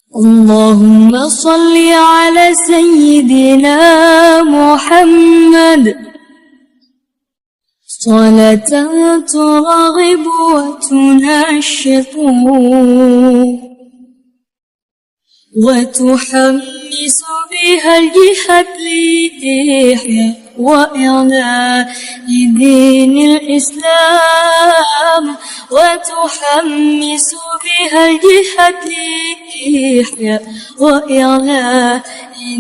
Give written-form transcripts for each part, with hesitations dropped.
اللهم صل على سيدنا محمد صلاة ترغب وتنشط وتحمس بها الجهاد لإحياء وإعلاء دين الإسلام وتحمس بها الجهاد لإحياء وإعلاء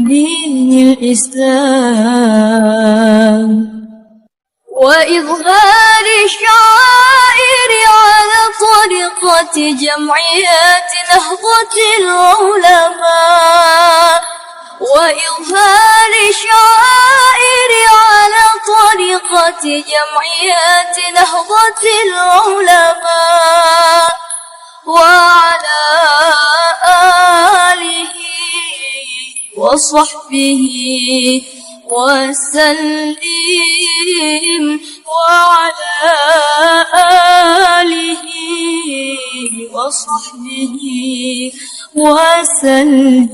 دين الإسلام وإظهار الشعائر على طريقة جمعيات نهضة العلماء وإظهار الشعائر على طريقة جمعيات نهضة العلماء وعلى آله وصحبه وسلم وعلى آله وصحبه وسلم.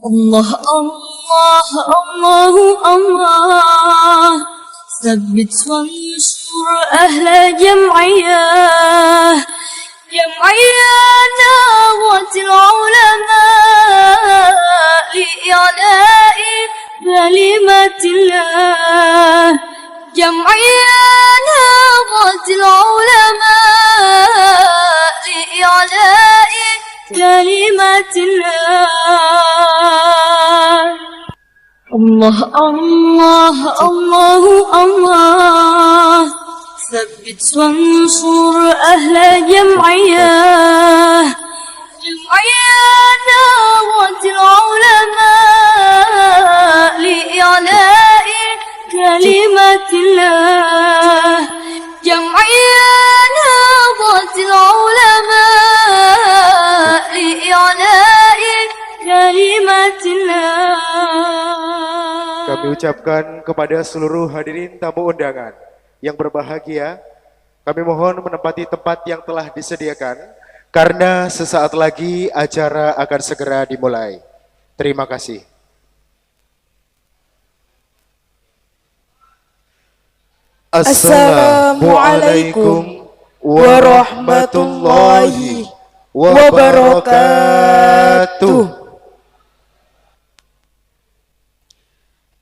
الله الله الله الله ثبت وانصر أهل جمعية نهضة العلماء لإعلاء كلمة الله جمعية نهضة العلماء لإعلاء كلمة الله. الله الله الله الله ثبت وانصر أهل جمعية نهضة العلماء لإعلاء كلمة الله جمعية نهضة العلماء لإعلاء كلمة الله. Kami ucapkan kepada seluruh hadirin tamu undangan yang berbahagia, kami mohon menempati tempat yang telah disediakan karena sesaat lagi acara akan segera dimulai. Terima kasih. Assalamualaikum warahmatullahi wabarakatuh.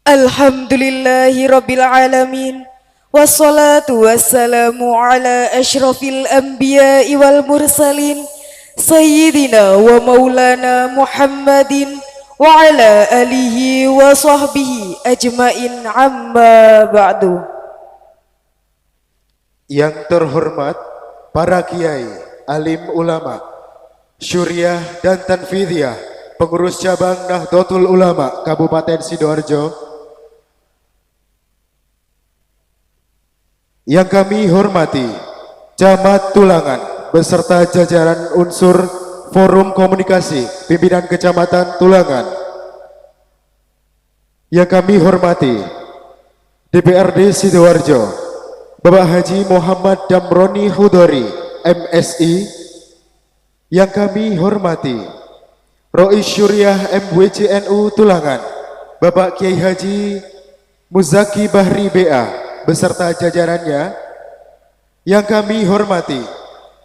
Alhamdulillahi Rabbil Alamin. Wassalatu wassalamu ala ashrafil anbiya'i wal mursalin Sayyidina wa maulana Muhammadin wa ala alihi wa sahbihi ajmain amma ba'du. Yang terhormat para kiai, alim ulama, syuriah dan tanfidhiyah, pengurus cabang Nahdlatul Ulama Kabupaten Sidoarjo, yang kami hormati Camat Tulangan beserta jajaran unsur Forum Komunikasi Pimpinan Kecamatan Tulangan, yang kami hormati DPRD Sidoarjo Bapak Haji Muhammad Damroni Hudori MSI, yang kami hormati Rois Syuriah MWCNU Tulangan Bapak Kiai Haji Muzaki Bahri BA beserta jajarannya, yang kami hormati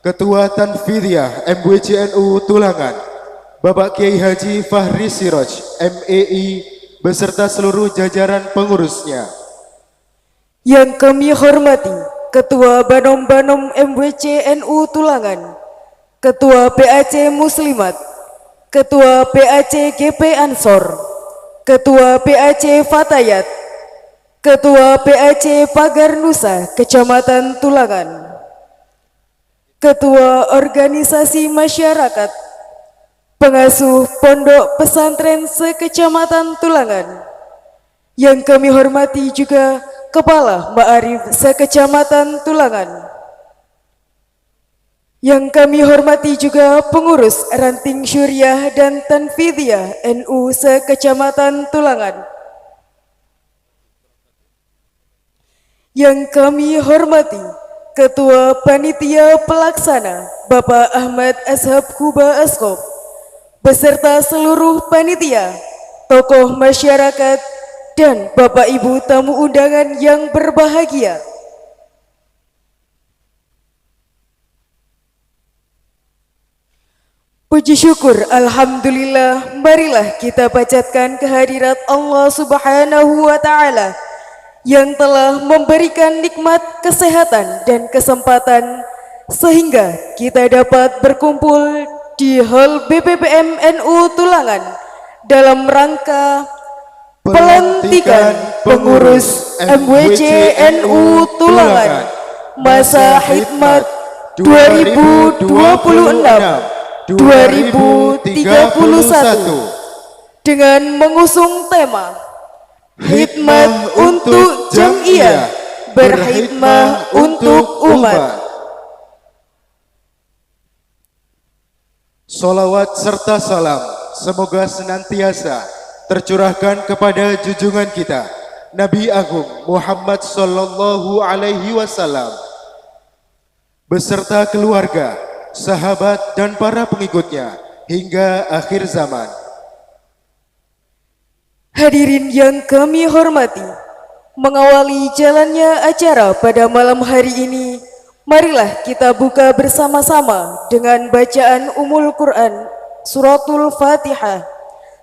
Ketua Tanfidhiyah MWCNU Tulangan Bapak Kiai Haji Fahri Siroj MEI beserta seluruh jajaran pengurusnya, yang kami hormati Ketua Banom-Banom MWCNU Tulangan, Ketua PAC Muslimat, Ketua PAC GP Ansor, Ketua PAC Fatayat, Ketua PAC Pagar Nusa Kecamatan Tulangan, Ketua Organisasi Masyarakat Pengasuh Pondok Pesantren se-Kecamatan Tulangan, yang kami hormati juga Kepala Ma'arif se-Kecamatan Tulangan, yang kami hormati juga pengurus Ranting Syuriah dan Tanfidhiyah NU se-Kecamatan Tulangan, yang kami hormati Ketua Panitia Pelaksana Bapak Ahmad Ashab Kuba Askop, beserta seluruh panitia, tokoh masyarakat, dan Bapak Ibu tamu undangan yang berbahagia. Puji syukur, Alhamdulillah, marilah kita panjatkan kehadirat Allah Subhanahu wa Ta'ala yang telah memberikan nikmat kesehatan dan kesempatan sehingga kita dapat berkumpul di Hall BPPM NU Tulangan dalam rangka pelantikan pengurus MWC NU Tulangan masa khidmat 2026-2031 dengan mengusung tema Khidmat untuk Jam'iyah, berkhidmah untuk umat. Salawat serta salam semoga senantiasa tercurahkan kepada junjungan kita Nabi Agung Muhammad sallallahu alaihi wasallam beserta keluarga, sahabat dan para pengikutnya hingga akhir zaman. Hadirin yang kami hormati, mengawali jalannya acara pada malam hari ini, marilah kita buka bersama-sama dengan bacaan Ummul Quran Suratul Fatihah.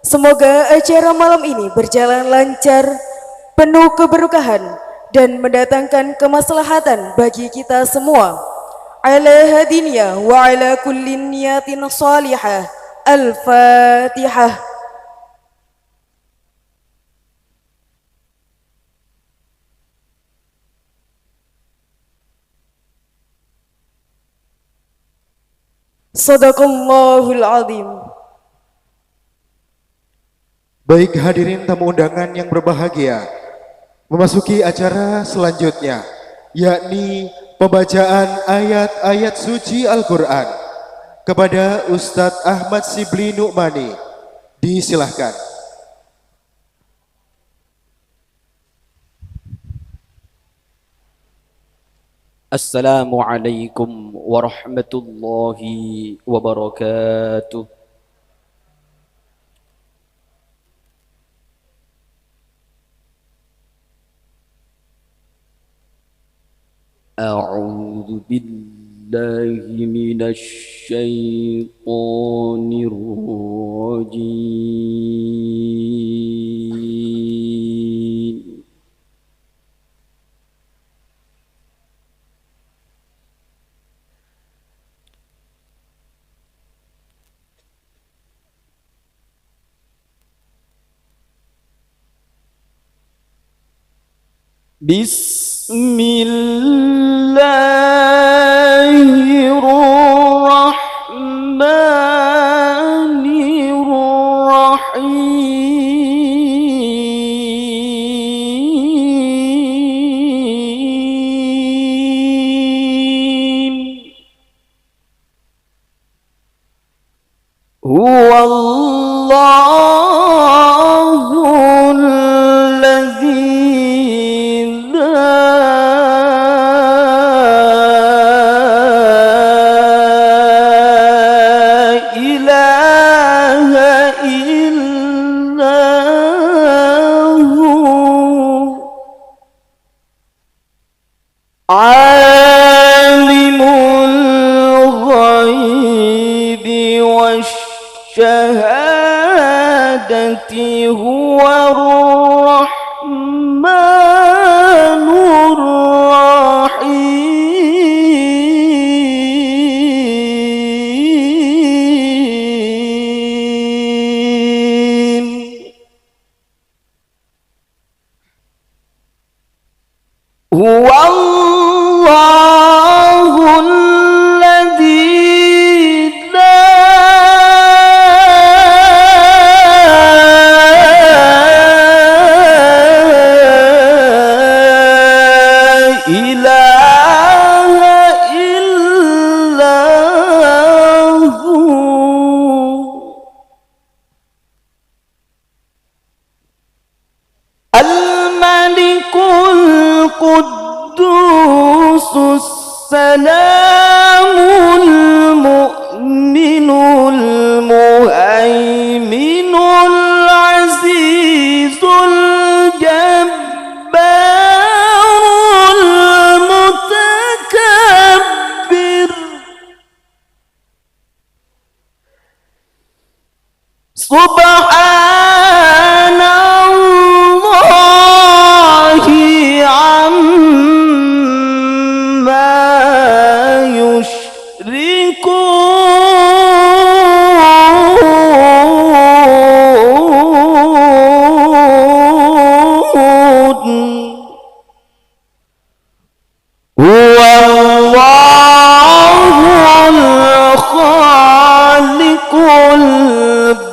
Semoga acara malam ini berjalan lancar, penuh keberkahan, dan mendatangkan kemaslahatan bagi kita semua. Ala hadiniya wa ala kullin niyatin salihah. Al-Fatihah. Sadaqallahul azim. Baik hadirin tamu undangan yang berbahagia, memasuki acara selanjutnya, yakni pembacaan ayat-ayat suci Al-Quran kepada Ustadz Ahmad Sibli Nu'mani. Disilahkan. Assalamualaikum warahmatullahi wabarakatuh. A'udzu billahi minasy syaithanir rajim. Bismillahirrahmanirrahim. Huwallahul ladzi la ilaha illa hu alimul ghaibi wasyahadati huwar rahmanur rahim. Huwallahul ladzi la ilaha illa hu al-malikul quddusus المؤمن المهيمن العزيز الجبار المتكبر سبحان الله عما يشركون هو الله الخالق البارئ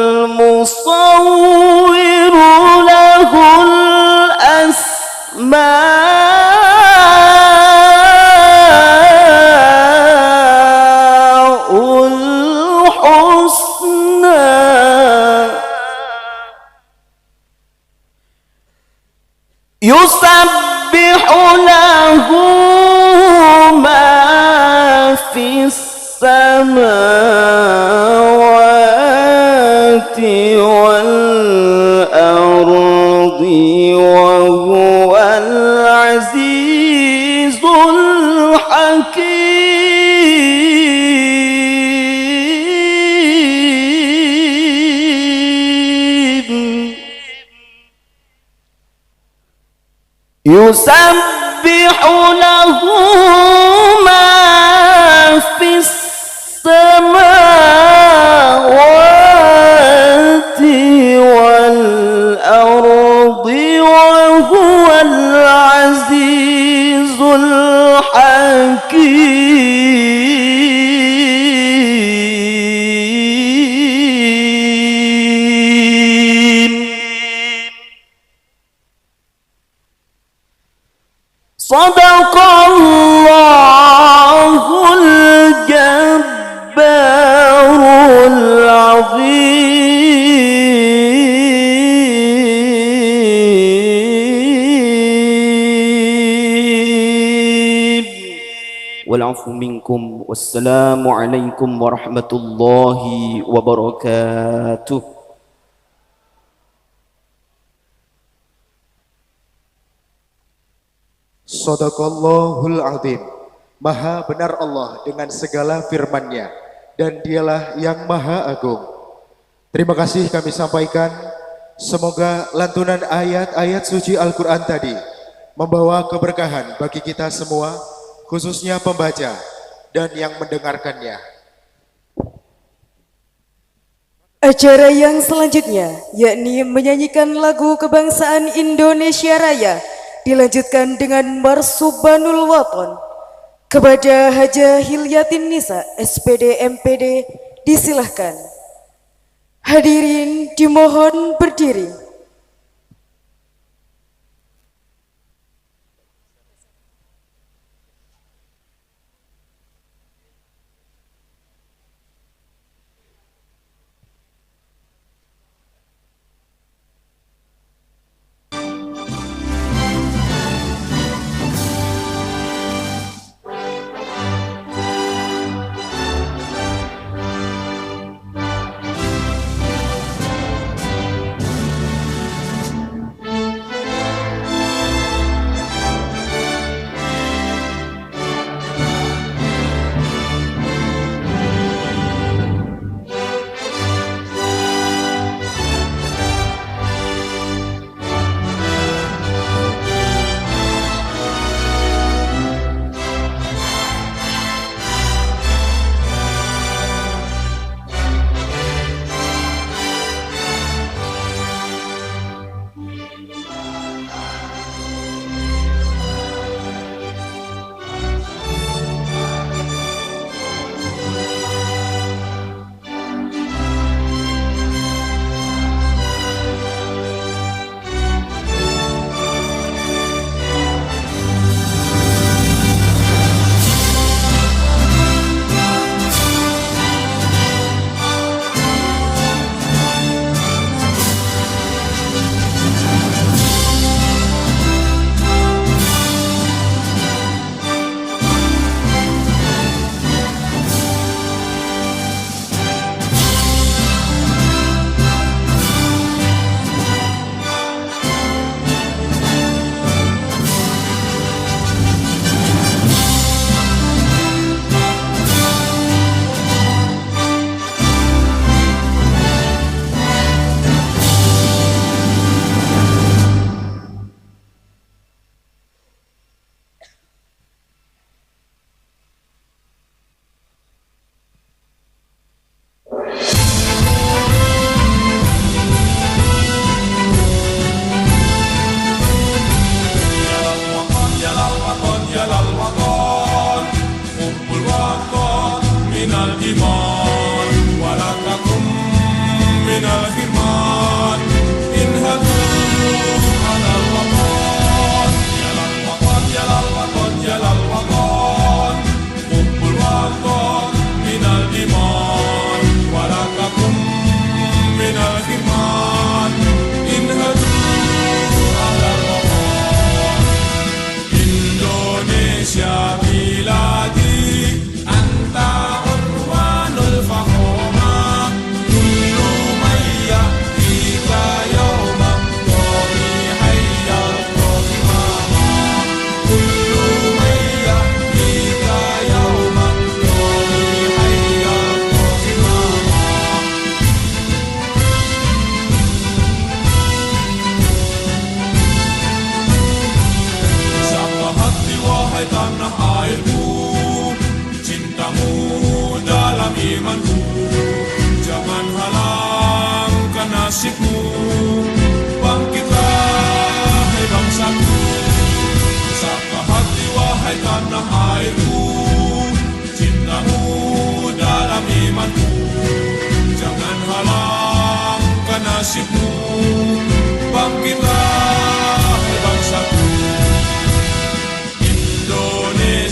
المصور له الأسماء الحسنى يسبح له ما في السماوات والأرض وهو العزيز الحكيم يسبح له ما في السماوات والأرض وهو العزيز الحكيم صدق الله الجبار العظيم والعفو منكم والسلام عليكم ورحمة الله وبركاته. Shadaqallahul Azim. Maha benar Allah dengan segala firman-Nya, dan Dialah yang Maha Agung. Terima kasih kami sampaikan. Semoga lantunan ayat-ayat suci Al-Quran tadi membawa keberkahan bagi kita semua, khususnya pembaca dan yang mendengarkannya. Acara yang selanjutnya yakni menyanyikan lagu kebangsaan Indonesia Raya, dilanjutkan dengan Marsubanul Waton. Kepada Haja Hilyatin Nisa SPD MPD disilahkan. Hadirin dimohon berdiri.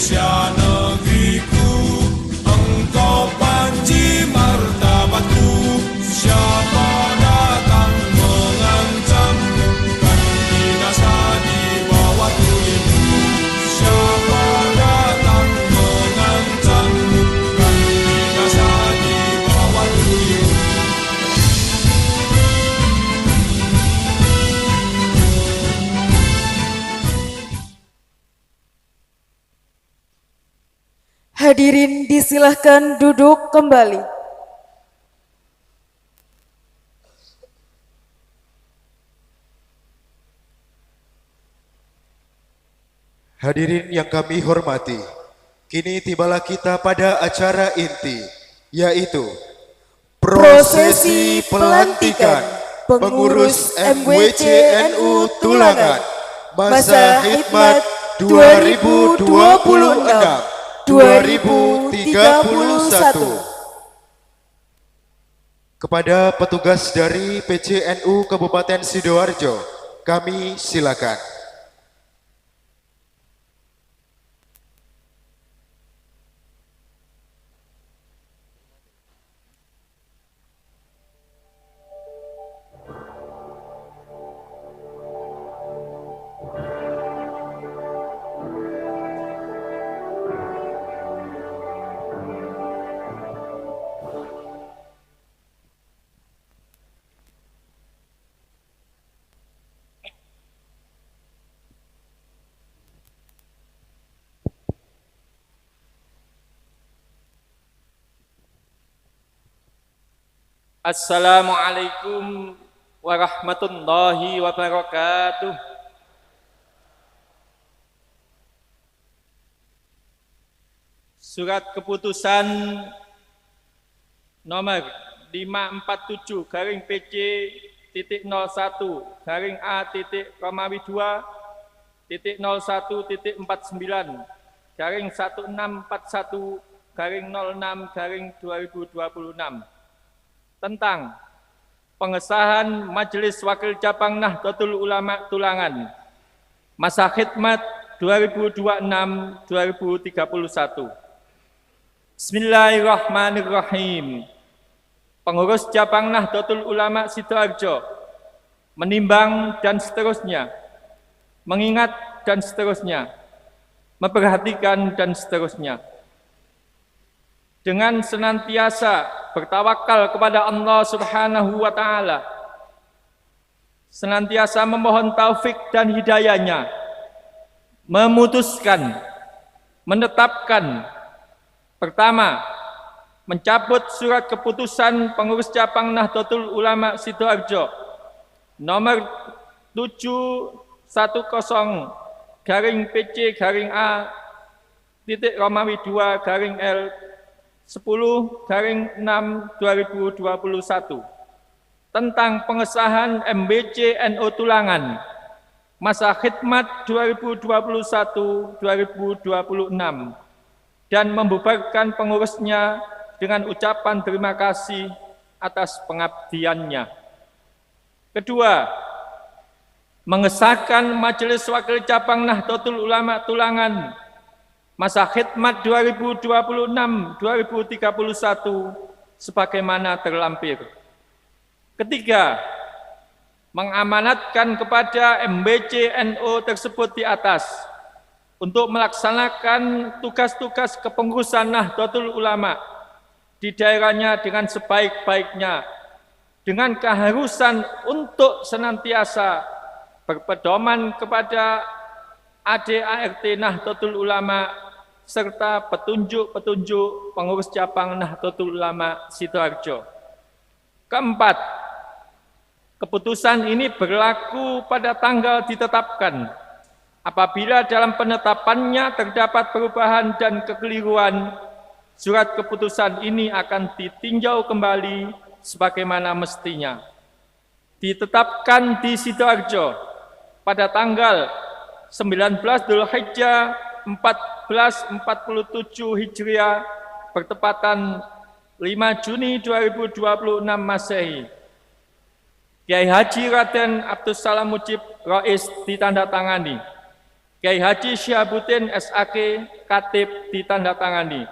Indonesia negeriku, engkau panji martabatku. Siapa datang mengancam, kan binasa di bawah tulimu. Siapa datang mengancam, kan binasa di bawah tulimu. Hadirin disilahkan duduk kembali. Hadirin yang kami hormati, kini tibalah kita pada acara inti, yaitu prosesi pelantikan pengurus MWCNU Tulangan masa khidmat 2026-2031. Kepada petugas dari PCNU Kabupaten Sidoarjo, kami silakan. Assalamualaikum warahmatullahi wabarakatuh. Surat keputusan nomor 547-PT02-1-A-01-1941-06-2026 tentang pengesahan Majelis Wakil Cabang Nahdlatul Ulama Tulangan masa khidmat 2026-2031. Bismillahirrahmanirrahim. Pengurus Cabang Nahdlatul Ulama Sidoarjo menimbang dan seterusnya, mengingat dan seterusnya, memperhatikan dan seterusnya. Dengan senantiasa bertawakal kepada Allah Subhanahu wa Ta'ala, senantiasa memohon taufik dan hidayahnya, memutuskan, menetapkan, pertama, mencabut surat keputusan pengurus cabang Nahdlatul Ulama Sidoarjo nomor 710-PC-A-2-L 10-6-2021 tentang pengesahan MBCNU Tulangan masa khidmat 2021-2026 dan membubarkan pengurusnya dengan ucapan terima kasih atas pengabdiannya. Kedua, mengesahkan Majelis Wakil Cabang Nahdlatul Ulama Tulangan masa khidmat 2026-2031 sebagaimana terlampir. Ketiga, mengamanatkan kepada MBCNU tersebut di atas untuk melaksanakan tugas-tugas kepengurusan Nahdlatul Ulama di daerahnya dengan sebaik-baiknya, dengan keharusan untuk senantiasa berpedoman kepada ADART Nahdlatul Ulama serta petunjuk-petunjuk pengurus cabang Nahdlatul Ulama Sidoarjo. Keempat, keputusan ini berlaku pada tanggal ditetapkan. Apabila dalam penetapannya terdapat perubahan dan kekeliruan, surat keputusan ini akan ditinjau kembali sebagaimana mestinya. Ditetapkan di Sidoarjo pada tanggal 19 Dzulhijjah 1447 Hijriah bertepatan 5 Juni 2026 Masehi. Kiai Haji Raden Abdus Salam Mujib Rais ditandatangani Kiai Haji Syihabuddin SAK, Katib ditandatangani.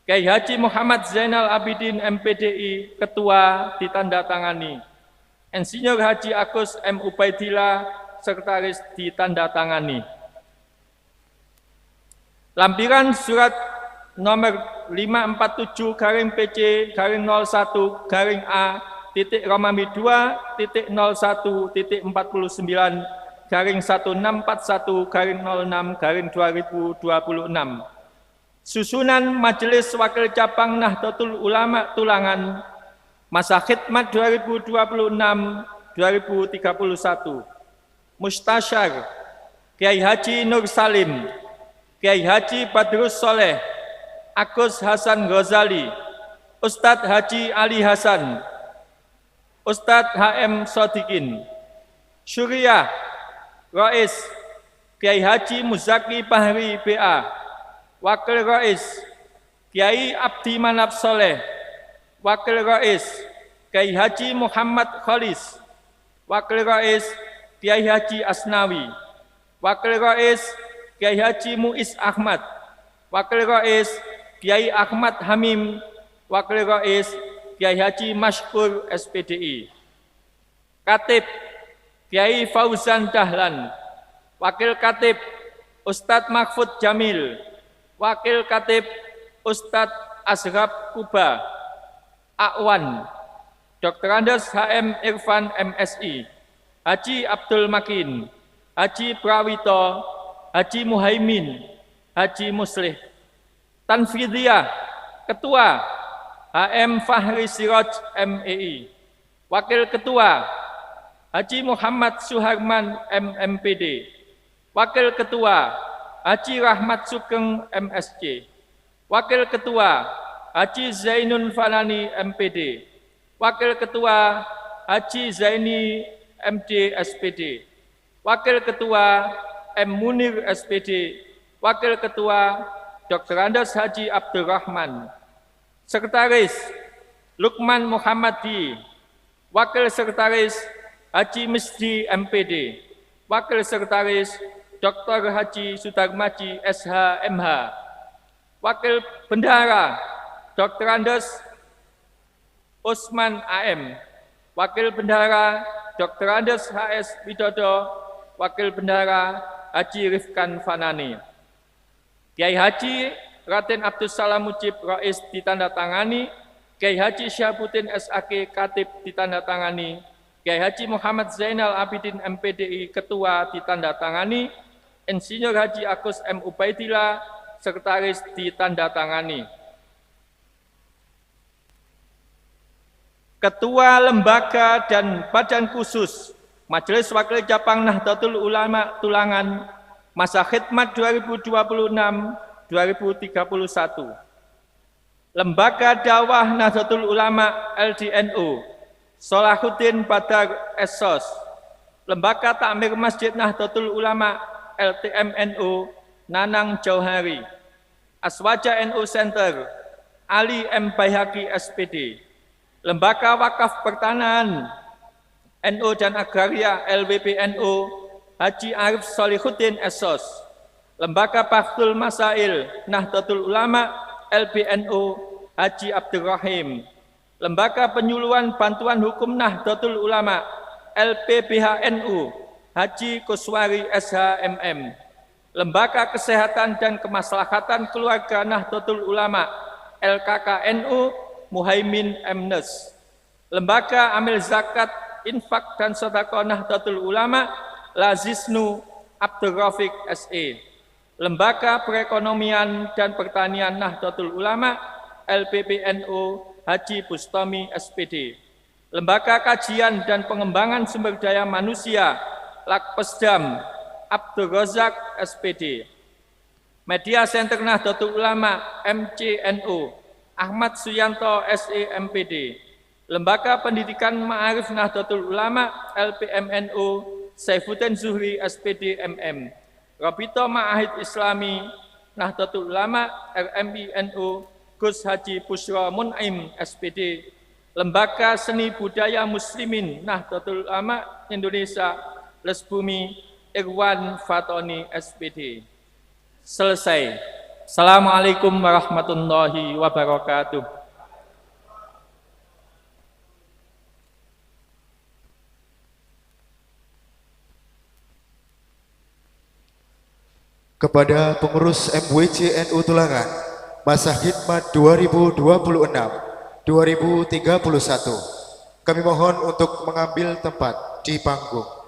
Kiai Haji Muhammad Zainal Abidin MPDI, Ketua ditandatangani. Insinyur Haji Agus M. Ubaidillah, Sekretaris ditandatangani. Lampiran surat nomor 547-A-001-061-1641-06-2026. Susunan Majelis Wakil Cabang Nahdlatul Ulama Tulangan, masa khidmat 2026-2031. Mustasyar Kiai Haji Nur Salim, Kiai Haji Badrus Soleh, Agus Hasan Ghazali, Ustadz Haji Ali Hasan, Ustadz HM Sodikin. Syuriah Rais Kiai Haji Muzaki Bahri BA, Wakil Rais Kiai Abdi Manap Soleh, Wakil Rais Kiai Haji Muhammad Khalis, Wakil Rais Kiai Haji Asnawi, Wakil Rais Kiai Haji Muiz Ahmad, Wakil Rais Kiai Ahmad Hamim, Wakil Rais Kiai Haji Mashkur SPDI. Katib Kiai Fauzan Dahlan, Wakil Katib Ustadz Mahfud Jamil, Wakil Katib Ustadz Ashraf Kuba, Akwan, Dr. Andes HM Irfan MSI, Haji Abdul Makin, Haji Prawito, Haji Muhaimin, Haji Muslih. Tanfidiyah, Ketua HM Fahri Siraj MEI, Wakil Ketua Haji Muhammad Suharman MMPD, Wakil Ketua Haji Rahmat Sugeng MSC, Wakil Ketua Haji Zainun Fanani MPD, Wakil Ketua Haji Zaini MD SPD, Wakil Ketua M. Munir SPD, Wakil Ketua Dr. Andes Haji Abdurrahman, Sekretaris Lukman Muhammadi, Wakil Sekretaris Haji Misdi MPD, Wakil Sekretaris Dr. Haji Sudarmaji SHMH, Wakil Bendahara Dr. Andes Usman AM, Wakil Bendahara Dr. Andes HS Widodo, Wakil Bendahara Haji Rifkan Fanani. Kiai Haji Raden Abdus Salam Mujib Rais ditandatangani, Kiai Haji Syihabuddin SAK Katib ditandatangani, Kiai Haji Muhammad Zainal Abidin MPDI Ketua ditandatangani, Insinyur Haji Agus M. Ubaidillah Sekretaris ditandatangani. Ketua Lembaga dan Badan Khusus Majelis Wakil Cabang Nahdlatul Ulama Tulangan, masa khidmat 2026-2031. Lembaga Dakwah Nahdlatul Ulama LDNU, Salahuddin Badar Essos. Lembaga Takmir Masjid Nahdlatul Ulama LTMNU, Nanang Jauhari. Aswaja NU Center, Ali M. Baihaqi SPD. Lembaga Wakaf Pertanahan NU dan Agraria LWPNU, Haji Arif Solihuddin Essos. Lembaga Bahthul Masail Nahdlatul Ulama LBNU, Haji Abdurrahim. Lembaga Penyuluhan Bantuan Hukum Nahdlatul Ulama LPBHNU, Haji Kuswari SHMM. Lembaga Kesehatan dan Kemaslahatan Keluarga Nahdlatul Ulama LKKNU, Muhaimin Mnes. Lembaga Amil Zakat, Infak dan Sedekah Nahdlatul Ulama Lazisnu Abdul Rafiq SE. Lembaga Perekonomian dan Pertanian Nahdlatul Ulama LPPNU, Haji Bustami SPD. Lembaga Kajian dan Pengembangan Sumber Daya Manusia Lakpesdam, Abdul Razak SPD. Media Center Nahdlatul Ulama MCNU, Ahmad Suyanto SE MPD. Lembaga Pendidikan Ma'arif Nahdlatul Ulama LPMNU, Saifuddin Zuhri SPD MM. Rabito Ma'ahid Islami Nahdlatul Ulama RMINU, Gus Haji Bushra Mun'im SPD. Lembaga Seni Budaya Muslimin Nahdlatul Ulama Indonesia Lesbumi, Irwan Fatoni SPD. Selesai. Assalamualaikum warahmatullahi wabarakatuh. Kepada pengurus MWC NU Tulangan, masa khidmat 2026-2031, kami mohon untuk mengambil tempat di panggung.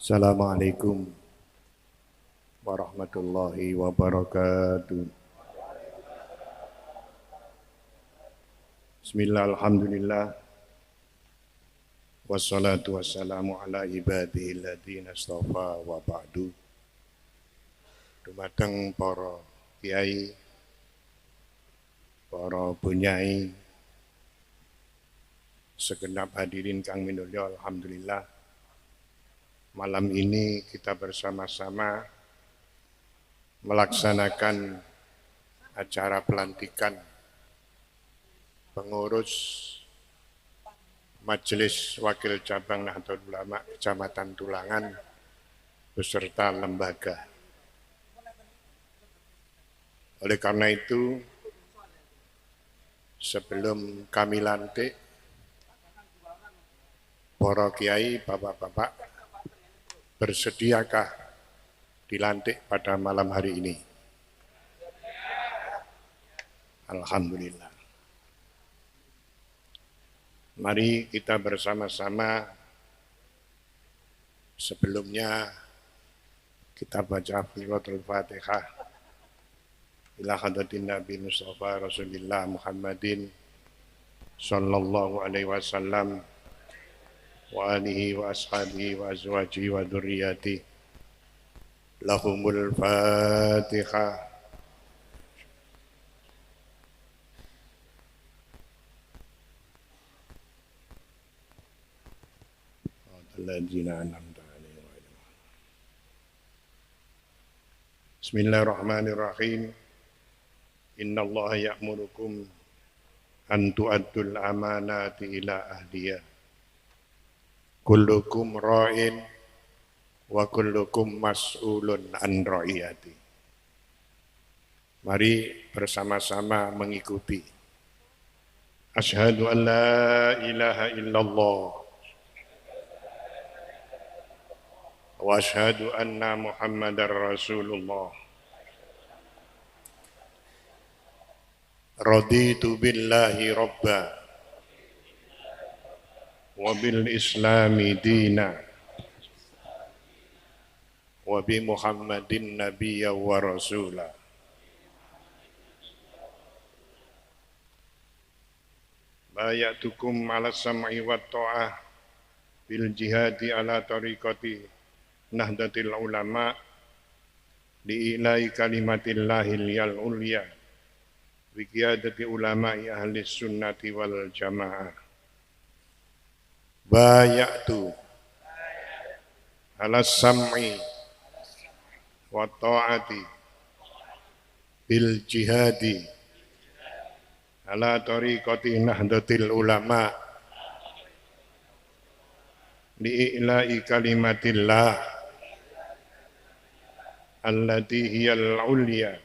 Assalamualaikum warahmatullahi wabarakatuh. Bismillah, alhamdulillah. Wassalatu wassalamu ala ibadihi alladhina astafa wa ba'du. Dumateng para kiai, para bunyai, segenap hadirin kang minulya, alhamdulillah. Malam ini kita bersama-sama melaksanakan acara pelantikan pengurus Majelis Wakil Cabang Nahdlatul Ulama Kecamatan Tulangan beserta lembaga. Oleh karena itu, sebelum kami lantik, para kiai, bapak-bapak, bersediakah dilantik pada malam hari ini? Alhamdulillah. Mari kita bersama-sama, sebelumnya kita baca suratul Fatihah ila hadratin Nabi Mustafa Rasulullah Muhammadin sallallahu alaihi wasallam wa alihi wa ashabihi wa azwajihi wa dzurriyyati. Lahumul Fatihah. Alladzina an'amta 'alaihim ghairil maghdubi. Bismillahirrahmanirrahim. Innallaha ya'murukum an tu'addul amanati ila ahliya. Kullukum ra'in wa kullukum mas'ulun an ra'iyati. Mari bersama-sama mengikuti. Asyhadu an la ilaha illallah wa asyhadu anna Muhammadar Rasulullah. Raditu billahi rabba wa bil islami dina wa bi Muhammadin nabiyya wa rasula. Bayatukum ala sam'i wa ta'ah bil jihadi ala tariqati Nahdlatul Ulama li'ilai kalimatillahil yal ulya bi qiyadati ulama'i ahli sunnati wal jamaah. Bayatu ala sam'i wa ta'ati bil jihadi ala tariqati Nahdlatul Ulama li'ilai kalimatillah allati hiyal ulya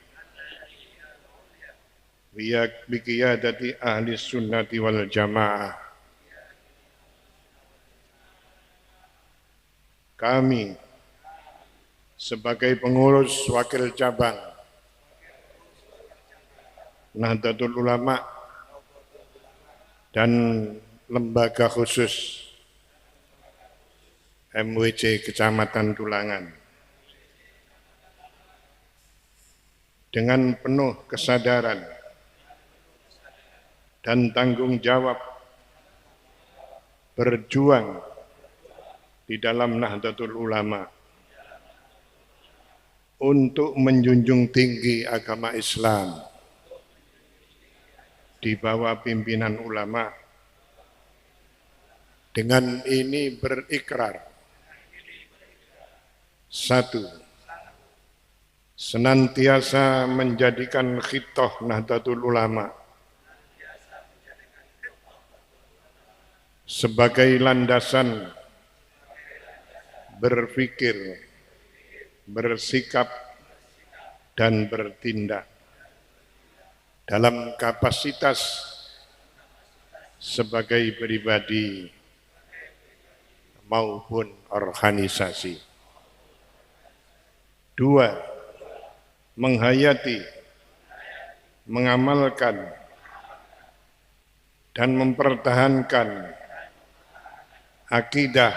bi qiyadati ahli sunnati wal jamaah. Kami sebagai pengurus wakil cabang Nahdlatul Ulama dan lembaga khusus MWC Kecamatan Tulangan dengan penuh kesadaran dan tanggung jawab berjuang di dalam Nahdlatul Ulama untuk menjunjung tinggi agama Islam di bawah pimpinan ulama. Dengan ini berikrar, satu, senantiasa menjadikan khitoh Nahdlatul Ulama sebagai landasan berpikir, bersikap, dan bertindak dalam kapasitas sebagai pribadi maupun organisasi. Dua, menghayati, mengamalkan, dan mempertahankan akidah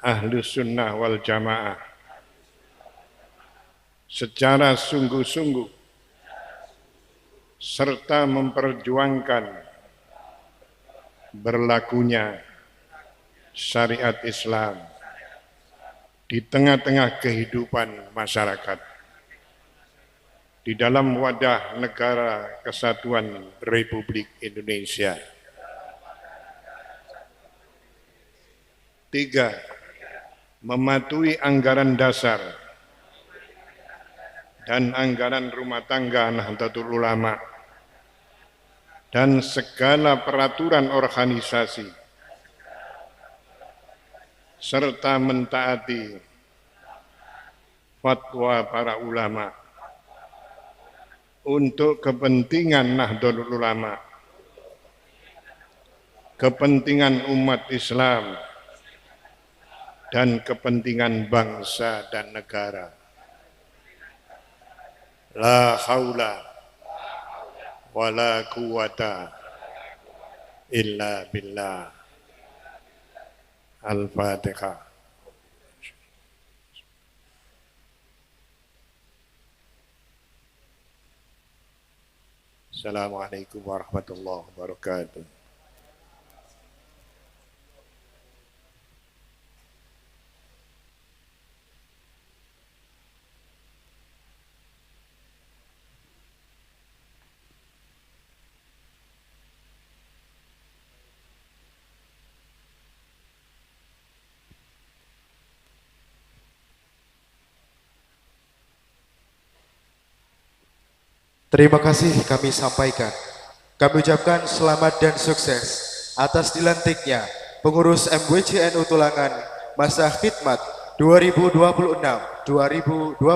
Ahlus Sunnah wal Jamaah secara sungguh-sungguh serta memperjuangkan berlakunya syariat Islam di tengah-tengah kehidupan masyarakat di dalam wadah negara kesatuan Republik Indonesia. Tiga, mematuhi anggaran dasar dan anggaran rumah tangga Nahdlatul Ulama dan segala peraturan organisasi serta mentaati fatwa para ulama untuk kepentingan Nahdlatul Ulama, kepentingan umat Islam, dan kepentingan bangsa dan negara. La haula wa la quwata illa billah. Al-Fatihah. Assalamualaikum warahmatullahi wabarakatuh. Terima kasih kami sampaikan Kami ucapkan selamat dan sukses atas dilantiknya pengurus MWCNU Tulangan masa khidmat 2026-2031.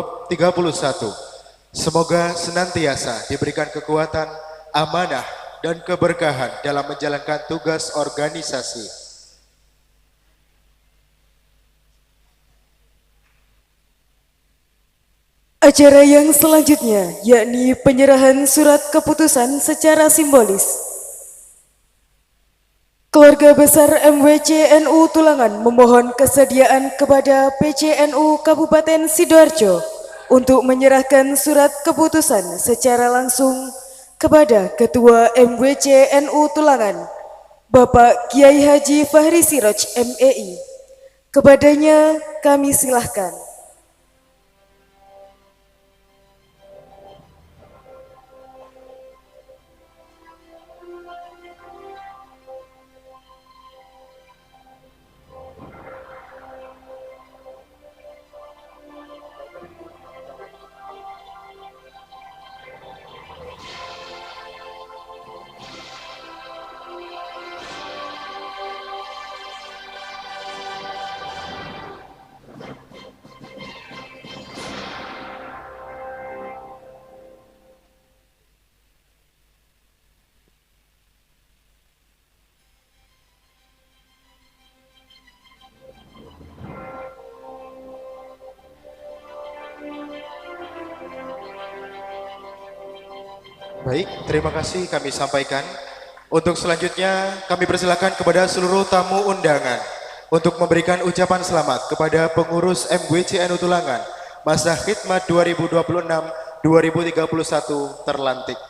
Semoga senantiasa diberikan kekuatan, amanah, dan keberkahan dalam menjalankan tugas organisasi. Acara yang selanjutnya yakni penyerahan surat keputusan secara simbolis. Keluarga besar MWCNU Tulangan memohon kesediaan kepada PCNU Kabupaten Sidoarjo untuk menyerahkan surat keputusan secara langsung kepada Ketua MWCNU Tulangan, Bapak Kiai Haji Fahri Siroj MEI. Kepadanya kami silahkan. Baik, terima kasih kami sampaikan. Untuk selanjutnya kami persilakan kepada seluruh tamu undangan untuk memberikan ucapan selamat kepada pengurus MWCNU Tulangan masa khidmat 2026-2031 terlantik.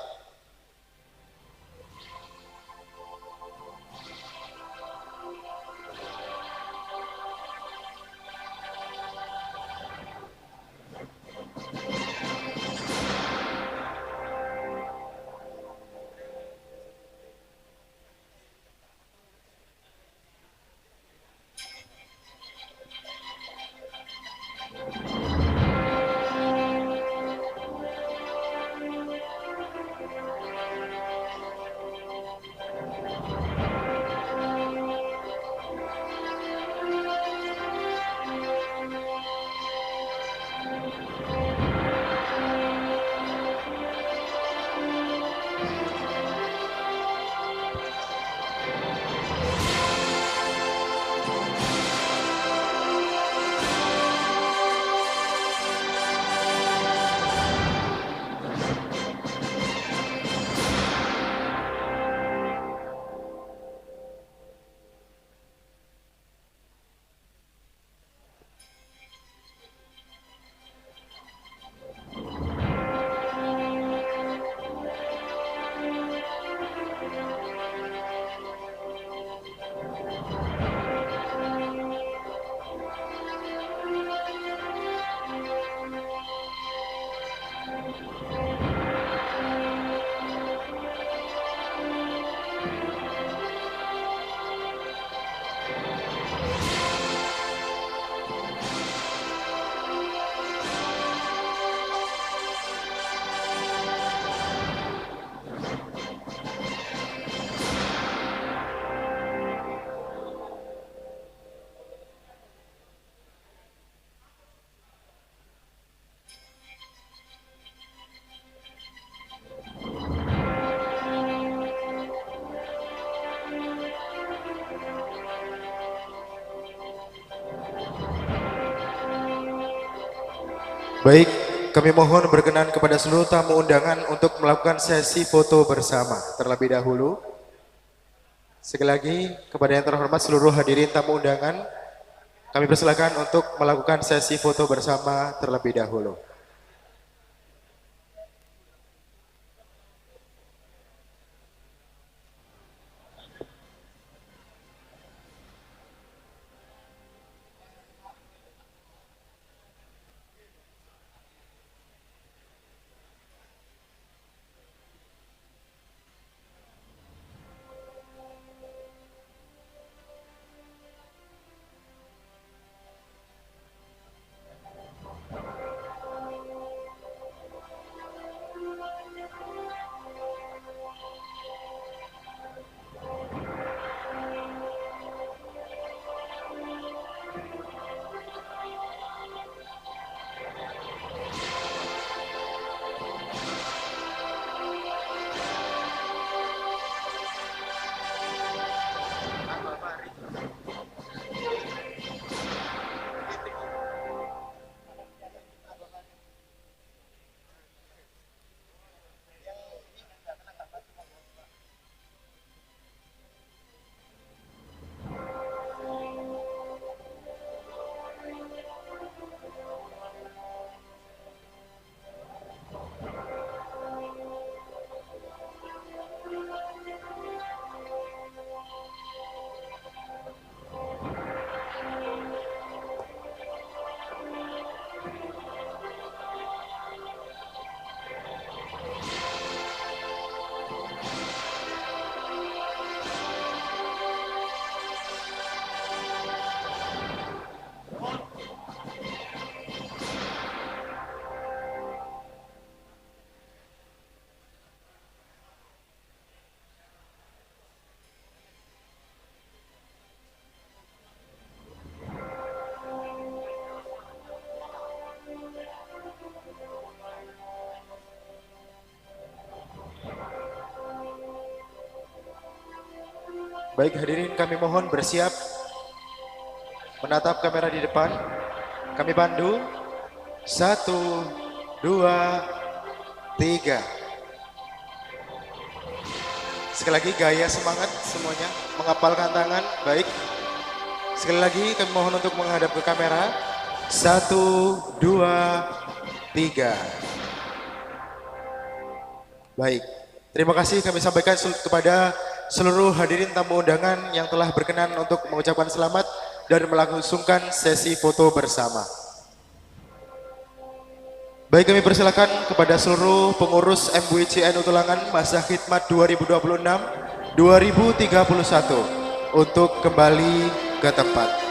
Baik, kami mohon berkenan kepada seluruh tamu undangan untuk melakukan sesi foto bersama terlebih dahulu. Sekali lagi, kepada yang terhormat seluruh hadirin tamu undangan, kami persilakan untuk melakukan sesi foto bersama terlebih dahulu. Baik hadirin, kami mohon bersiap menatap kamera di depan. Kami pandu. 1, 2, 3. Sekali lagi gaya semangat semuanya, mengapalkan tangan. Baik. Sekali lagi kami mohon untuk menghadap ke kamera. 1, 2, 3. Baik. Terima kasih kami sampaikan kepada seluruh hadirin tamu undangan yang telah berkenan untuk mengucapkan selamat dan melangsungkan sesi foto bersama. Baik, kami persilakan kepada seluruh pengurus MWCNU Tulangan masa khidmat 2026-2031 untuk kembali ke tempat.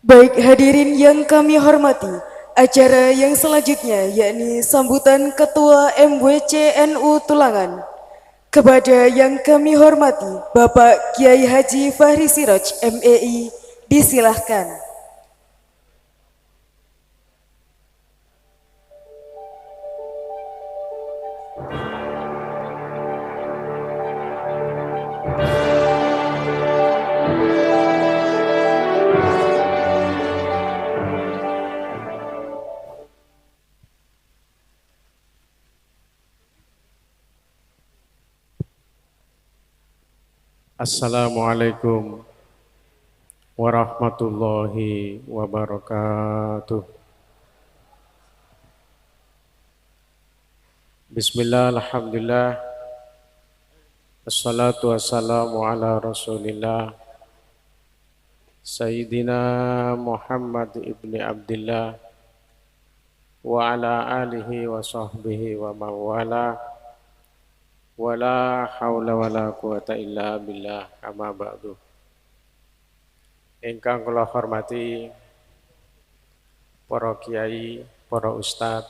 Baik hadirin yang kami hormati, acara yang selanjutnya yakni sambutan Ketua MWCNU Tulangan. Kepada yang kami hormati, Bapak Kiai Haji Fahri Siraj MEI, disilahkan. Assalamualaikum warahmatullahi wabarakatuh. Bismillah, alhamdulillah, assalatu wassalamu ala rasulillah, Sayyidina Muhammad ibni Abdillah, wa ala alihi wa sahbihi wa mawala, wala haula wala quwata illa billah, amma ba'du. Ingkang kula hormati para kiai, para ustadz,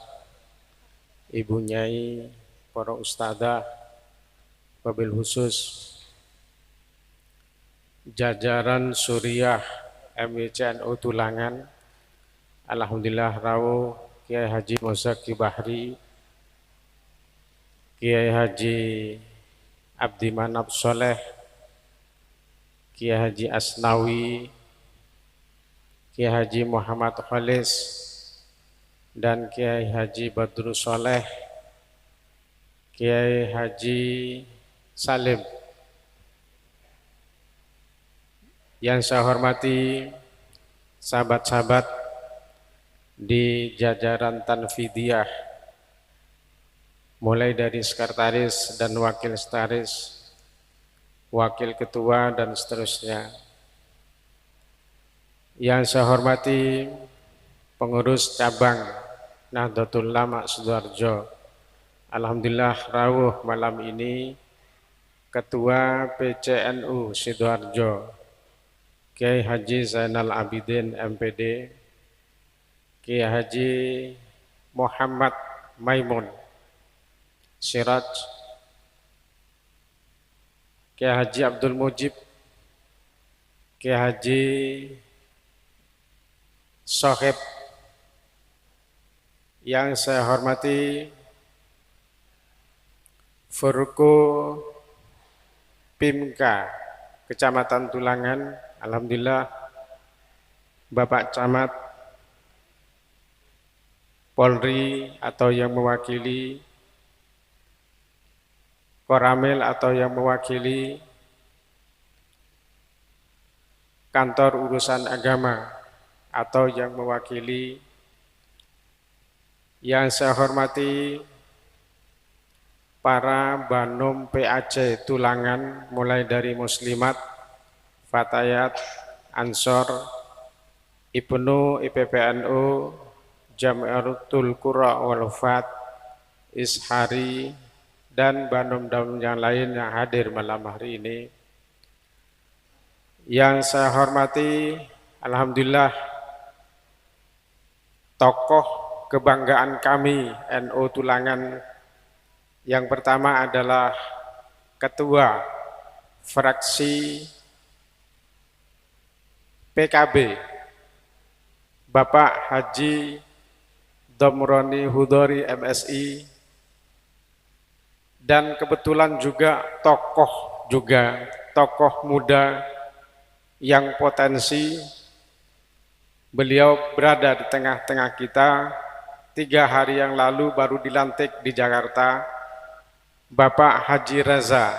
ibu nyai, para ustadzah, wabil khusus jajaran Suriah MWCNU Tulangan. Alhamdulillah rawuh Kiai Haji Muzaki Bahri, Kiai Haji Abdi Manap Soleh, Kiai Haji Asnawi, Kiai Haji Muhammad Khalis, dan Kiai Haji Badrus Soleh, Kiai Haji Salim. Yang saya hormati sahabat-sahabat di jajaran Tanfidiyah, mulai dari sekretaris dan wakil sekretaris, wakil ketua dan seterusnya. Yang saya hormati pengurus cabang Nahdlatul Ulama Sidoarjo. Alhamdulillah rawuh malam ini Ketua PCNU Sidoarjo, Kiai Haji Zainal Abidin MPD, Kiai Haji Muhammad Maimun Siraj, Kiai Haji Abdul Mujib, Kiai Haji Sohib, yang saya hormati Forko Pimka Kecamatan Tulangan, alhamdulillah Bapak Camat, Polri atau yang mewakili, Koramil atau yang mewakili Kantor Urusan Agama atau yang mewakili, yang saya hormati para Banom PAC Tulangan, mulai dari Muslimat, Fatayat, Ansor, Ibnu, IPPNU, Jamiatul Qura wal Wafat, Ishari, dan Banom-Banom yang lain yang hadir malam hari ini. Yang saya hormati, alhamdulillah, tokoh kebanggaan kami NU Tulangan. Yang pertama adalah Ketua Fraksi PKB, Bapak Haji Domroni Hudori MSI, dan kebetulan juga tokoh muda yang potensi. Beliau berada di tengah-tengah kita 3 hari yang lalu baru dilantik di Jakarta, Bapak Haji Reza.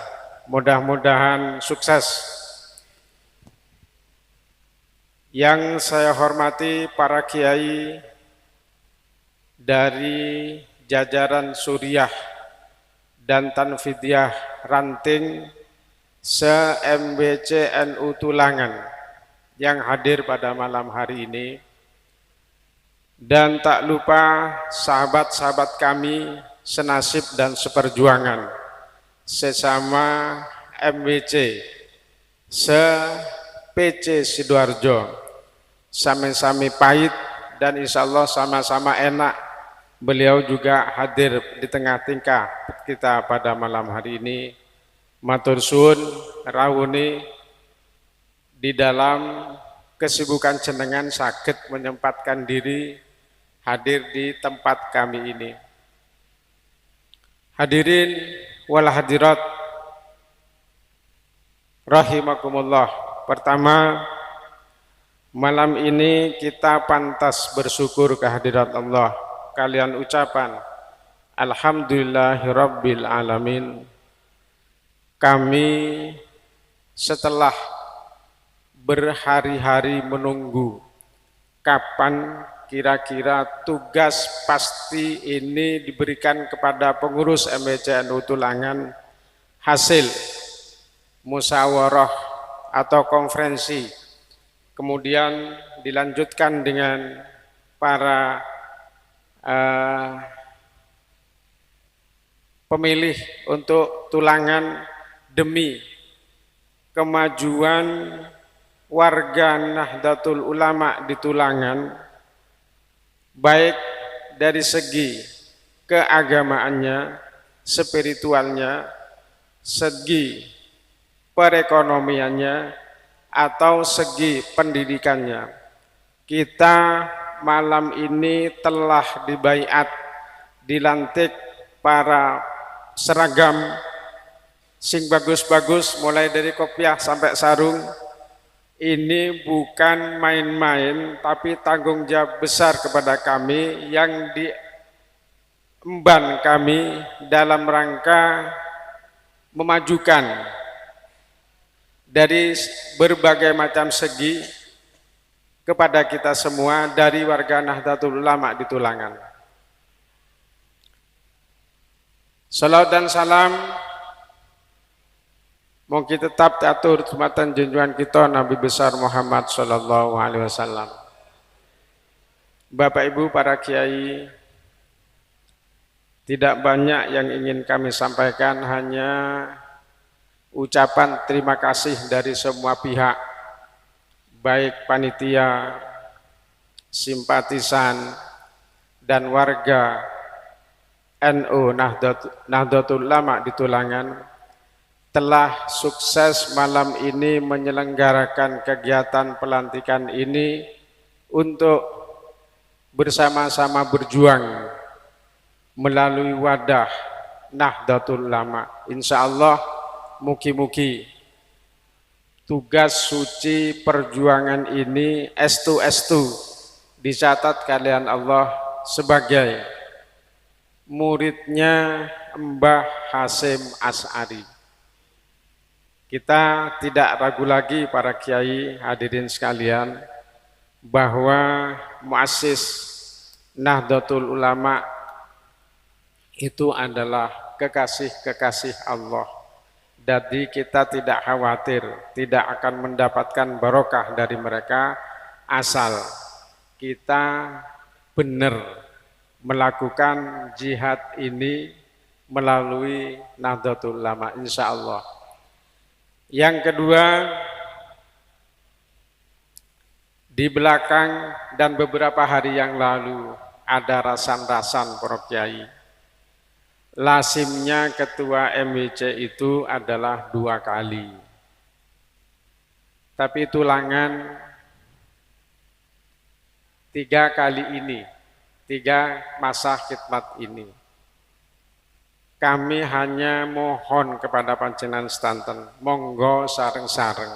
Mudah-mudahan sukses. Yang saya hormati para kiai dari jajaran Suriah dan Tanfidiyah Ranting se-MBC NU Tulangan yang hadir pada malam hari ini. Dan tak lupa sahabat-sahabat kami senasib dan seperjuangan sesama MBC se-PC Sidoarjo, sami-sami pahit dan insya Allah sama-sama enak. Beliau juga hadir di tengah-tengah kita pada malam hari ini. Matur suwun rawuhni di dalam kesibukan jenengan saged menyempatkan diri hadir di tempat kami ini. Hadirin wal hadirat rahimakumullah. Pertama, malam ini kita pantas bersyukur kehadirat Allah. Kalian ucapan alhamdulillahirabbil alamin. Kami setelah berhari-hari menunggu kapan kira-kira tugas pasti ini diberikan kepada pengurus MBC NU Tulangan, hasil musyawarah atau konferensi, kemudian dilanjutkan dengan para pemilih untuk Tulangan demi kemajuan warga Nahdlatul Ulama di Tulangan, baik dari segi keagamaannya, spiritualnya, segi perekonomiannya, atau segi pendidikannya. Kita malam ini telah dibaiat, dilantik para seragam sing bagus-bagus, mulai dari kopiah sampai sarung. Ini bukan main-main, tapi tanggung jawab besar kepada kami yang diemban kami dalam rangka memajukan dari berbagai macam segi kepada kita semua dari warga Nahdlatul Ulama di Tulangan. Salawat dan salam mungkin tetap diatur jumatan junjungan kita Nabi besar Muhammad sallallahu alaihi wasallam. Bapak Ibu para kiai, tidak banyak yang ingin kami sampaikan, hanya ucapan terima kasih dari semua pihak, baik panitia, simpatisan, dan warga NU Nahdlatul Ulama di Tulangan telah sukses malam ini menyelenggarakan kegiatan pelantikan ini untuk bersama-sama berjuang melalui wadah Nahdlatul Ulama. Insya Allah mugi-mugi tugas suci perjuangan ini estu dicatat kalian Allah sebagai muridnya Mbah Hasyim Asy'ari. Kita tidak ragu lagi para kiai hadirin sekalian bahwa muassis Nahdlatul Ulama itu adalah kekasih-kekasih Allah. Jadi kita tidak khawatir, tidak akan mendapatkan barokah dari mereka asal kita benar melakukan jihad ini melalui Nahdlatul Ulama, insya Allah. Yang kedua, di belakang dan beberapa hari yang lalu ada rasan-rasan para kiai. Lazimnya ketua MWC itu adalah 2 kali. Tapi Tulangan 3 kali ini, 3 masa khidmat ini, kami hanya mohon kepada panjenengan sedanten, monggo sareng-sareng.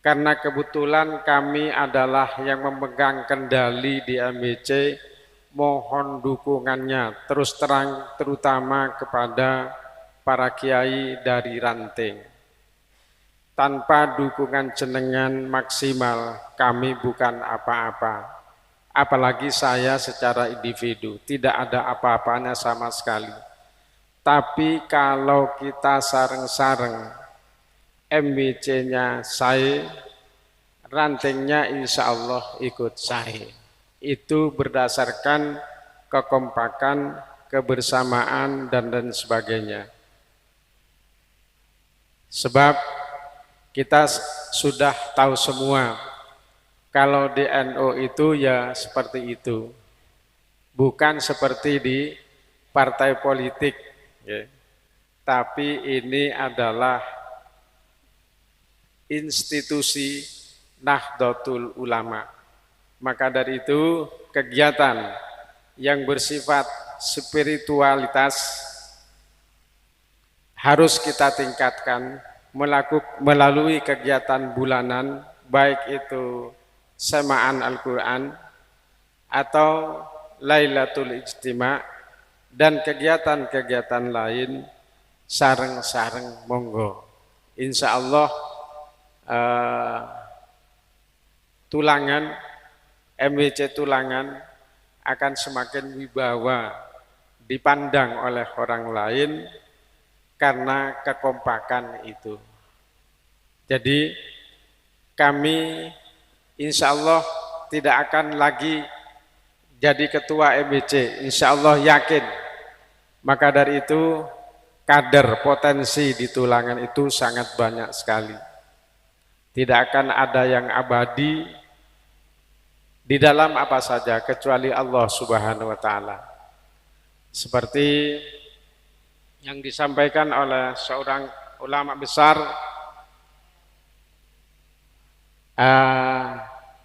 Karena kebetulan kami adalah yang memegang kendali di MWC, mohon dukungannya terus terang terutama kepada para kiai dari ranting. Tanpa dukungan jenengan maksimal, kami bukan apa-apa. Apalagi saya secara individu, tidak ada apa-apanya sama sekali. Tapi kalau kita sareng-sareng, MWC-nya saya, rantingnya insya Allah ikut saya. Itu berdasarkan kekompakan, kebersamaan, dan sebagainya. Sebab kita sudah tahu semua, kalau di NU itu ya seperti itu, bukan seperti di partai politik, ya. Tapi ini adalah institusi Nahdlatul Ulama. Maka dari itu kegiatan yang bersifat spiritualitas harus kita tingkatkan melalui kegiatan bulanan, baik itu semaan Al-Quran atau Lailatul Ijtima' dan kegiatan-kegiatan lain sareng-sareng monggo. Insya Allah Tulangan, MWC Tulangan akan semakin wibawa dipandang oleh orang lain karena kekompakan itu. Jadi kami insya Allah tidak akan lagi jadi ketua MWC, insya Allah yakin. Maka dari itu kader potensi di Tulangan itu sangat banyak sekali. Tidak akan ada yang abadi di dalam apa saja kecuali Allah Subhanahu wa Ta'ala. Seperti yang disampaikan oleh seorang ulama besar,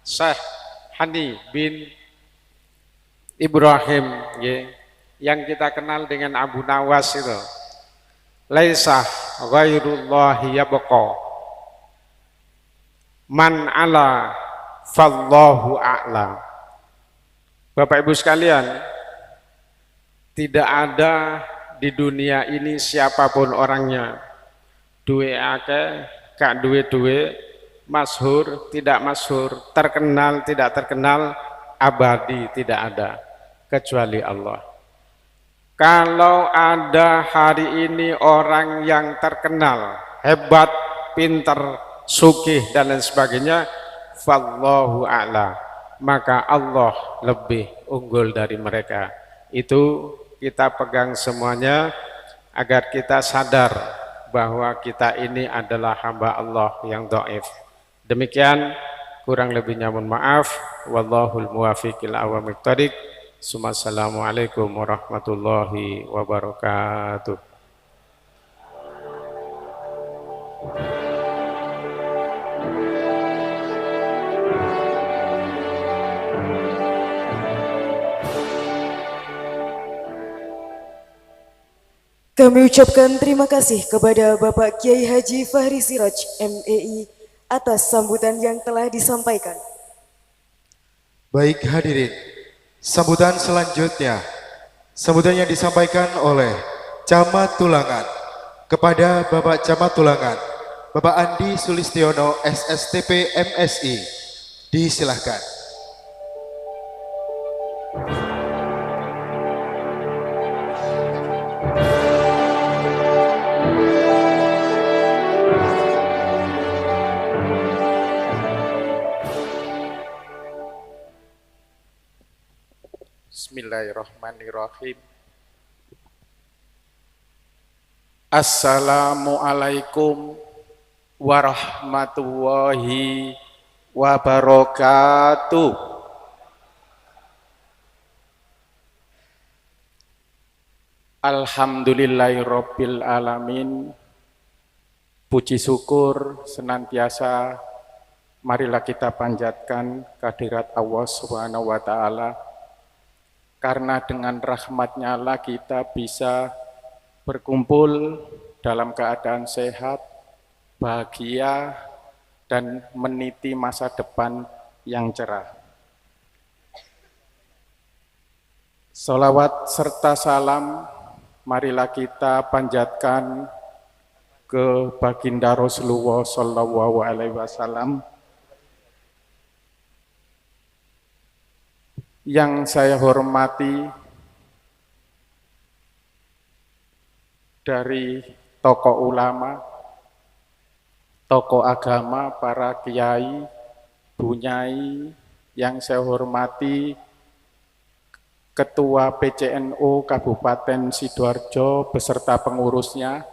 Syekh Hani bin Ibrahim, yang kita kenal dengan Abu Nawas itu. Laisa ghairullahi yabqa, man ala fallahu a'la. Bapak Ibu sekalian, tidak ada di dunia ini siapapun orangnya, duwe akeh, gak duwe, masyhur, tidak masyhur, terkenal, tidak terkenal, abadi, tidak ada kecuali Allah. Kalau ada hari ini orang yang terkenal, hebat, pinter, sugih dan lain sebagainya, fallahu a'la, maka Allah lebih unggul dari mereka. Itu kita pegang semuanya agar kita sadar bahwa kita ini adalah hamba Allah yang dhaif. Demikian Kurang lebihnya mohon maaf. Wallahul muwaffiq ila aqwamit thoriq. Assalamualaikum warahmatullahi wabarakatuh. Kami ucapkan terima kasih kepada Bapak Kiai Haji Fahri Siraj, MEI, atas sambutan yang telah disampaikan. Baik hadirin, sambutan selanjutnya, sambutan yang disampaikan oleh Camat Tulangan kepada Bapak Camat Tulangan, Bapak Andi Sulistiono, SSTP MSI. Disilahkan. Bismillahirrahmanirrahim. Assalamualaikum warahmatullahi wabarakatuh. Alhamdulillahirabbil alamin. Puji syukur senantiasa marilah kita panjatkan kehadirat Allah Subhanahu wa taala. Karena dengan rahmatnya lah kita bisa berkumpul dalam keadaan sehat, bahagia, dan meniti masa depan yang cerah. Salawat serta salam marilah kita panjatkan ke baginda Rasulullah Shallallahu Alaihi Wasallam. Yang saya hormati dari tokoh ulama, tokoh agama, para kiai, bunyai, yang saya hormati Ketua PCNU Kabupaten Sidoarjo beserta pengurusnya,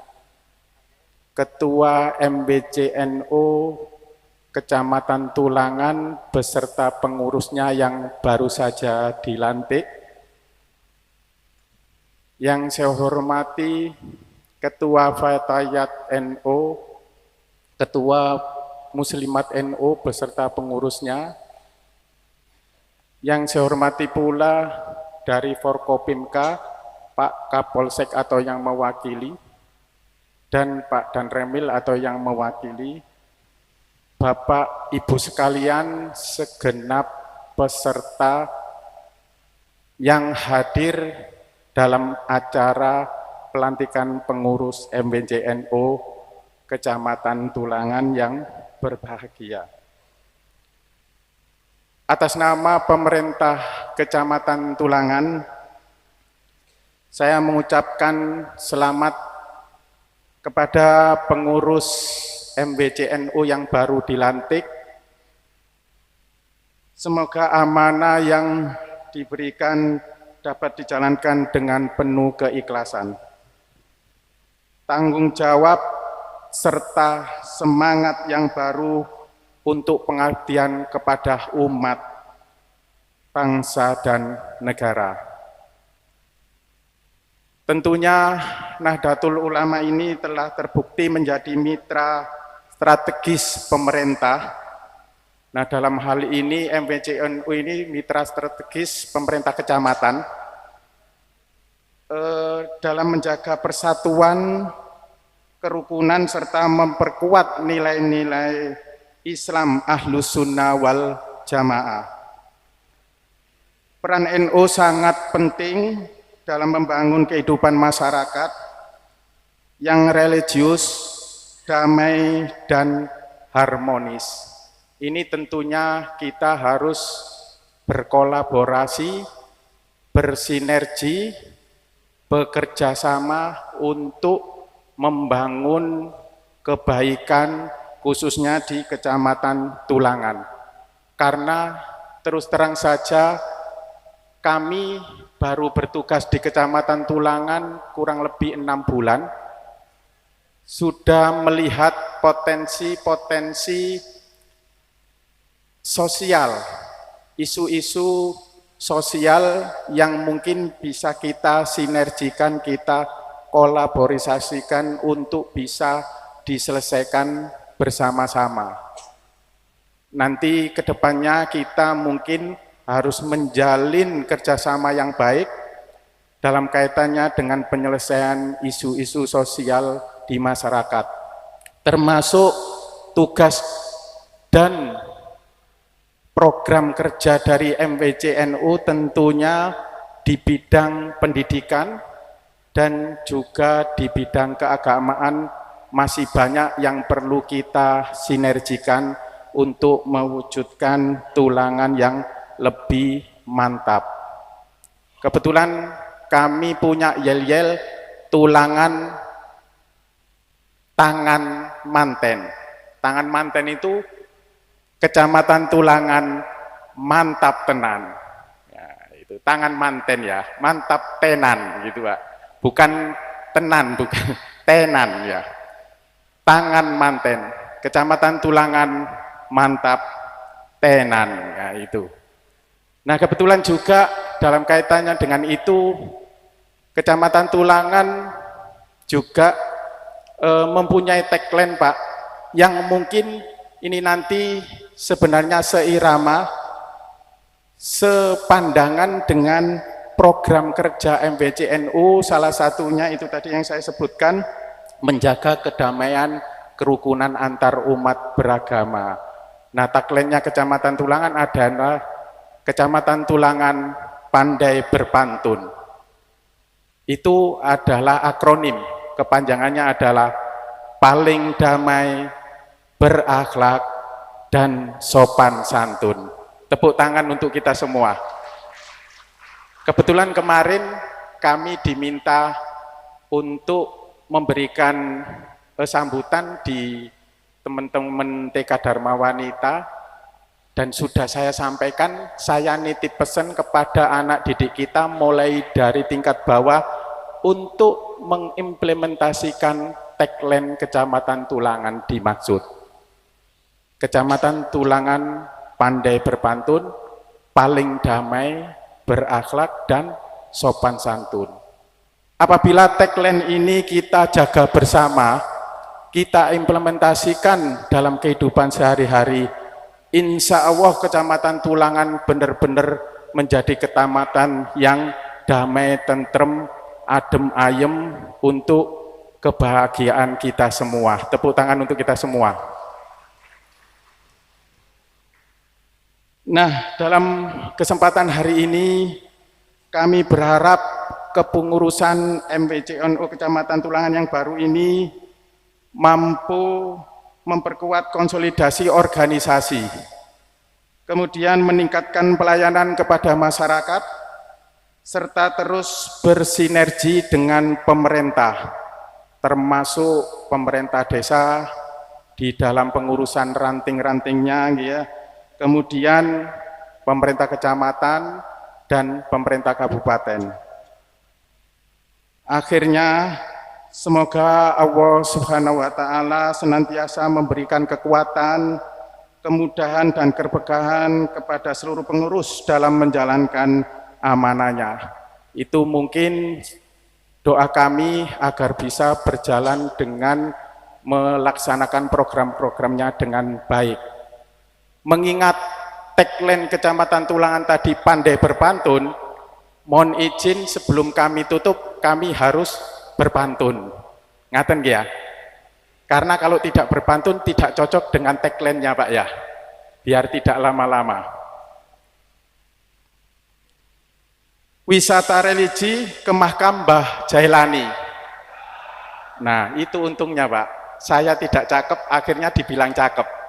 Ketua MBCNU Kecamatan Tulangan beserta pengurusnya yang baru saja dilantik. Yang saya hormati Ketua Fatayat NU, Ketua Muslimat NU beserta pengurusnya. Yang saya hormati pula dari Forkopimka, Pak Kapolsek atau yang mewakili, dan Pak Danremil atau yang mewakili. Bapak, Ibu sekalian, segenap peserta yang hadir dalam acara pelantikan pengurus MBCNU Kecamatan Tulangan yang berbahagia. Atas nama pemerintah Kecamatan Tulangan, saya mengucapkan selamat kepada pengurus MBCNU yang baru dilantik. Semoga amanah yang diberikan dapat dijalankan dengan penuh keikhlasan, tanggung jawab, serta semangat yang baru untuk pengabdian kepada umat, bangsa, dan negara. Tentunya Nahdlatul Ulama ini telah terbukti menjadi mitra strategis pemerintah. Nah, dalam hal ini MBCNU ini mitra strategis pemerintah kecamatan dalam menjaga persatuan, kerukunan, serta memperkuat nilai-nilai Islam Ahlus Sunnah wal Jamaah. Peran NU sangat penting dalam membangun kehidupan masyarakat yang religius, damai, dan harmonis. Ini tentunya kita harus berkolaborasi, bersinergi, bekerja sama untuk membangun kebaikan khususnya di Kecamatan Tulangan. Karena terus terang saja kami baru bertugas di Kecamatan Tulangan kurang lebih 6 bulan, sudah melihat potensi-potensi sosial, isu-isu sosial yang mungkin bisa kita sinergikan, kita kolaborasikan untuk bisa diselesaikan bersama-sama. Nanti kedepannya kita mungkin harus menjalin kerjasama yang baik dalam kaitannya dengan penyelesaian isu-isu sosial di masyarakat, termasuk tugas dan program kerja dari MWCNU tentunya di bidang pendidikan dan juga di bidang keagamaan masih banyak yang perlu kita sinergikan untuk mewujudkan tulangan yang lebih mantap. Kebetulan kami punya yel-yel tulangan tangan manten. Tangan manten itu Kecamatan Tulangan mantap tenan. Ya, itu tangan manten ya, mantap tenan gitu Pak. Bukan tenan, bukan tenan ya. Tangan manten, Kecamatan Tulangan mantap tenan ya itu. Nah, kebetulan juga dalam kaitannya dengan itu Kecamatan Tulangan juga mempunyai tagline Pak yang mungkin ini nanti sebenarnya seirama, sepandangan dengan program kerja MWCNU, salah satunya itu tadi yang saya sebutkan, menjaga kedamaian kerukunan antar umat beragama. Nah, tagline-nya Kecamatan Tulangan adalah Kecamatan Tulangan Pandai Berpantun. Itu adalah akronim, kepanjangannya adalah paling damai, berakhlak, dan sopan santun. Tepuk tangan untuk kita semua. Kebetulan kemarin kami diminta untuk memberikan sambutan di teman-teman TK Dharma Wanita, dan sudah saya sampaikan, saya nitip pesan kepada anak didik kita mulai dari tingkat bawah untuk mengimplementasikan tagline Kecamatan Tulangan dimaksud. Kecamatan Tulangan pandai berpantun, paling damai, berakhlak, dan sopan santun. Apabila tagline ini kita jaga bersama, kita implementasikan dalam kehidupan sehari-hari, insya Allah Kecamatan Tulangan benar-benar menjadi kecamatan yang damai, tentrem, adem ayem untuk kebahagiaan kita semua. Tepuk tangan untuk kita semua. Nah, dalam kesempatan hari ini kami berharap kepengurusan MWCNU Kecamatan Tulangan yang baru ini mampu memperkuat konsolidasi organisasi, kemudian meningkatkan pelayanan kepada masyarakat, serta terus bersinergi dengan pemerintah, termasuk pemerintah desa di dalam pengurusan ranting-rantingnya, ya. Kemudian pemerintah kecamatan dan pemerintah kabupaten. Akhirnya semoga Allah Subhanahu wa taala senantiasa memberikan kekuatan, kemudahan dan keberkahan kepada seluruh pengurus dalam menjalankan amanahnya. Itu mungkin doa kami agar bisa berjalan dengan melaksanakan program-programnya dengan baik. Mengingat tagline Kecamatan Tulangan tadi pandai berpantun, mohon izin sebelum kami tutup, kami harus berpantun. Ngaten ya? Karena kalau tidak berpantun tidak cocok dengan tagline-nya Pak ya. Biar tidak lama-lama. Wisata religi ke Makam Mbah Jailani. Nah, itu untungnya Pak. Saya tidak cakep, akhirnya dibilang cakep.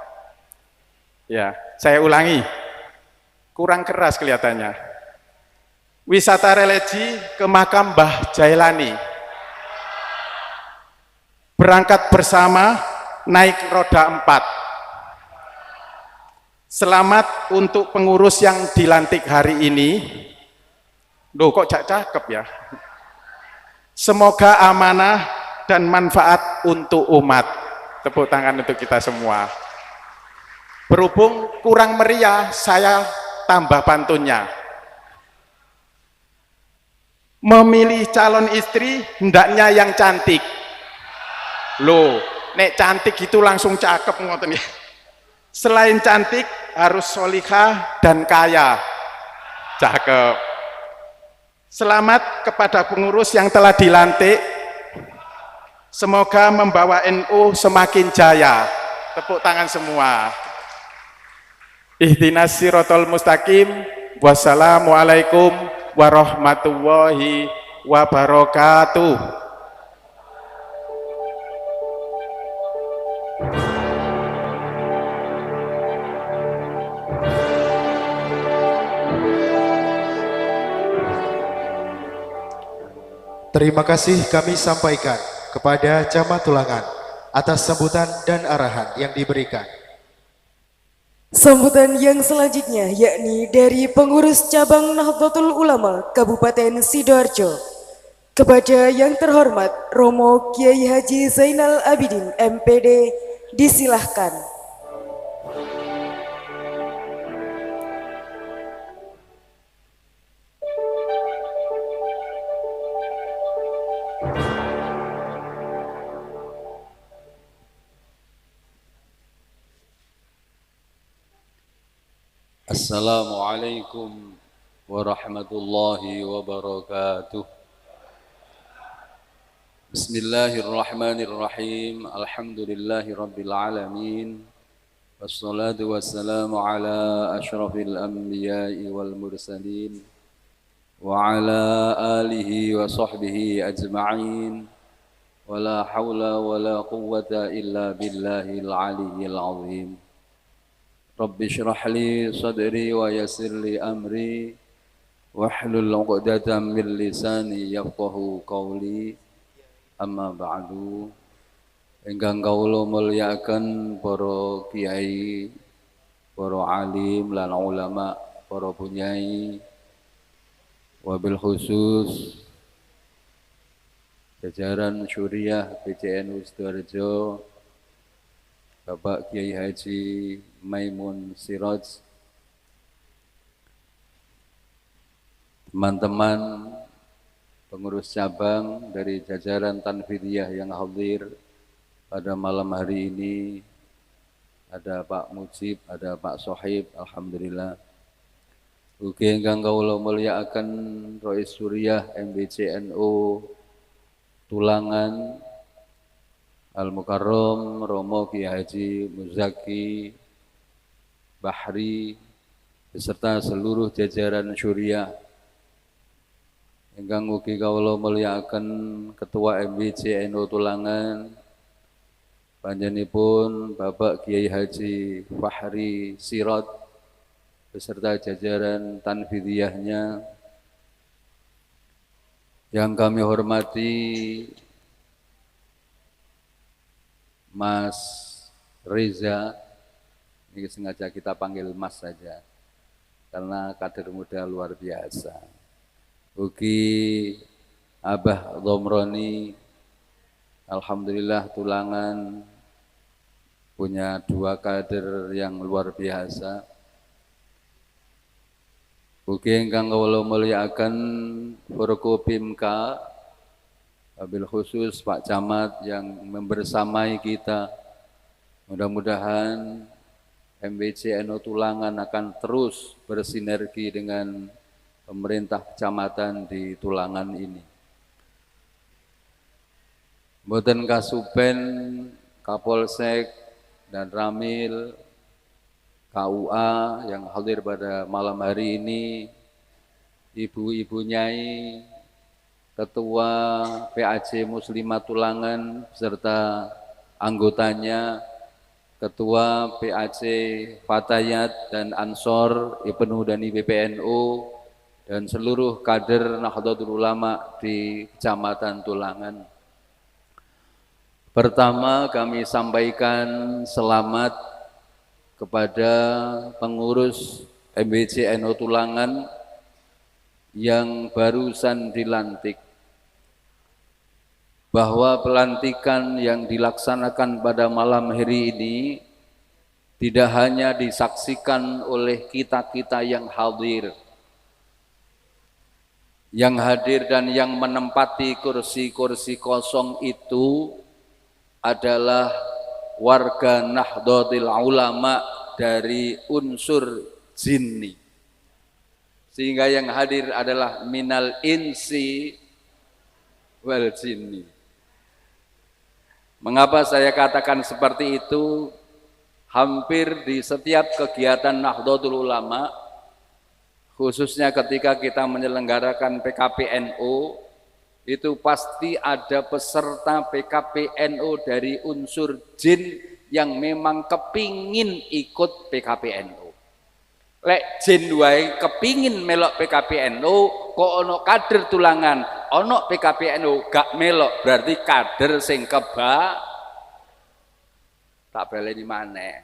Ya, saya ulangi, kurang keras kelihatannya. Wisata religi ke Makam Mbah Jailani. Berangkat bersama, naik roda 4. Selamat untuk pengurus yang dilantik hari ini. Loh, kok cakep ya? Semoga amanah dan manfaat untuk umat. Tepuk tangan untuk kita semua. Berhubung kurang meriah, saya tambah pantunnya. Memilih calon istri hendaknya yang cantik. Loh, nek cantik itu langsung cakep ngoten ya. Selain cantik harus solihah dan kaya. Cakep. Selamat kepada pengurus yang telah dilantik. Semoga membawa NU semakin jaya. Tepuk tangan semua. Ihdinas siratal mustaqim. Wassalamualaikum warahmatullahi wabarakatuh. Terima kasih kami sampaikan kepada Camat Tulangan atas sambutan dan arahan yang diberikan. Sambutan yang selanjutnya yakni dari pengurus cabang Nahdlatul Ulama Kabupaten Sidoarjo. Kepada yang terhormat Romo Kiai Haji Zainal Abidin MPD disilahkan. Assalamualaikum warahmatullahi wabarakatuh. Bismillahirrahmanirrahim. Alhamdulillahi rabbil alamin. Wassalatu wassalamu ala ashrafil anbiya'i wal mursalin wa ala alihi wa sahbihi ajma'in. Wa la hawla wa la quwwata illa billahil aliyyil azim. Rabbi syrah li sadri wa yassir li amri wahlul 'uqdatam min lisani yafqahu qawli. Amma ba'du. Ingkang kawula mulyakaken para kiai, para alim lan ulama, para bunyai, wabil khusus jajaran syuriah PCNU Sidoarjo, Bapak Kiai Haji Maimun Siraj, teman-teman pengurus cabang dari jajaran Tanfidiyah yang hadir pada malam hari ini, ada Pak Mujib, ada Pak Sohib, alhamdulillah. Ugi ingkang kawula mulyakaken Rais Suriah MBCNU Tulangan Al-Mukarram Romo Kiai Haji Muzaki Bahri beserta seluruh jajaran syuriah. Ingkang ugi kawula mulyakaken Ketua MBCNU Tulangan panjenenganipun Bapak Kiai Haji Fahri Sirot beserta jajaran tanfidiyahnya. Yang kami hormati Mas Reza, ini sengaja kita panggil Mas saja karena kader muda luar biasa. Ugi Abah Dhomroni, alhamdulillah Tulangan punya dua kader yang luar biasa. Ugi ingkang kawula mulyakaken Forkopimka, wabil khusus Pak Camat yang membersamai kita. Mudah-mudahan MBCNU Tulangan akan terus bersinergi dengan pemerintah kecamatan di Tulangan ini. Mboten kasupen Kapolsek dan Ramil KUA yang hadir pada malam hari ini, ibu-ibu nyai, Ketua PAC Muslimat Tulangan beserta anggotanya, Ketua PAC Fatayat dan Ansor IPNU dan IPPNU, dan seluruh kader Nahdlatul Ulama di Kecamatan Tulangan. Pertama kami sampaikan selamat kepada pengurus MBCNU Tulangan yang barusan dilantik, bahwa pelantikan yang dilaksanakan pada malam hari ini tidak hanya disaksikan oleh kita-kita yang hadir, dan yang menempati kursi-kursi kosong itu adalah warga Nahdlatul Ulama dari unsur jinni, sehingga yang hadir adalah minal insi wal jinni. Mengapa saya katakan seperti itu? Hampir di setiap kegiatan Nahdlatul Ulama, khususnya ketika kita menyelenggarakan PKPNU, itu pasti ada peserta PKPNU dari unsur jin yang memang kepingin ikut PKPNU. Lek jin wae kepingin melok PKPNU, kok ono kader tulangan, ono PKPNU gak melok, berarti kader sing tak baleni maneh.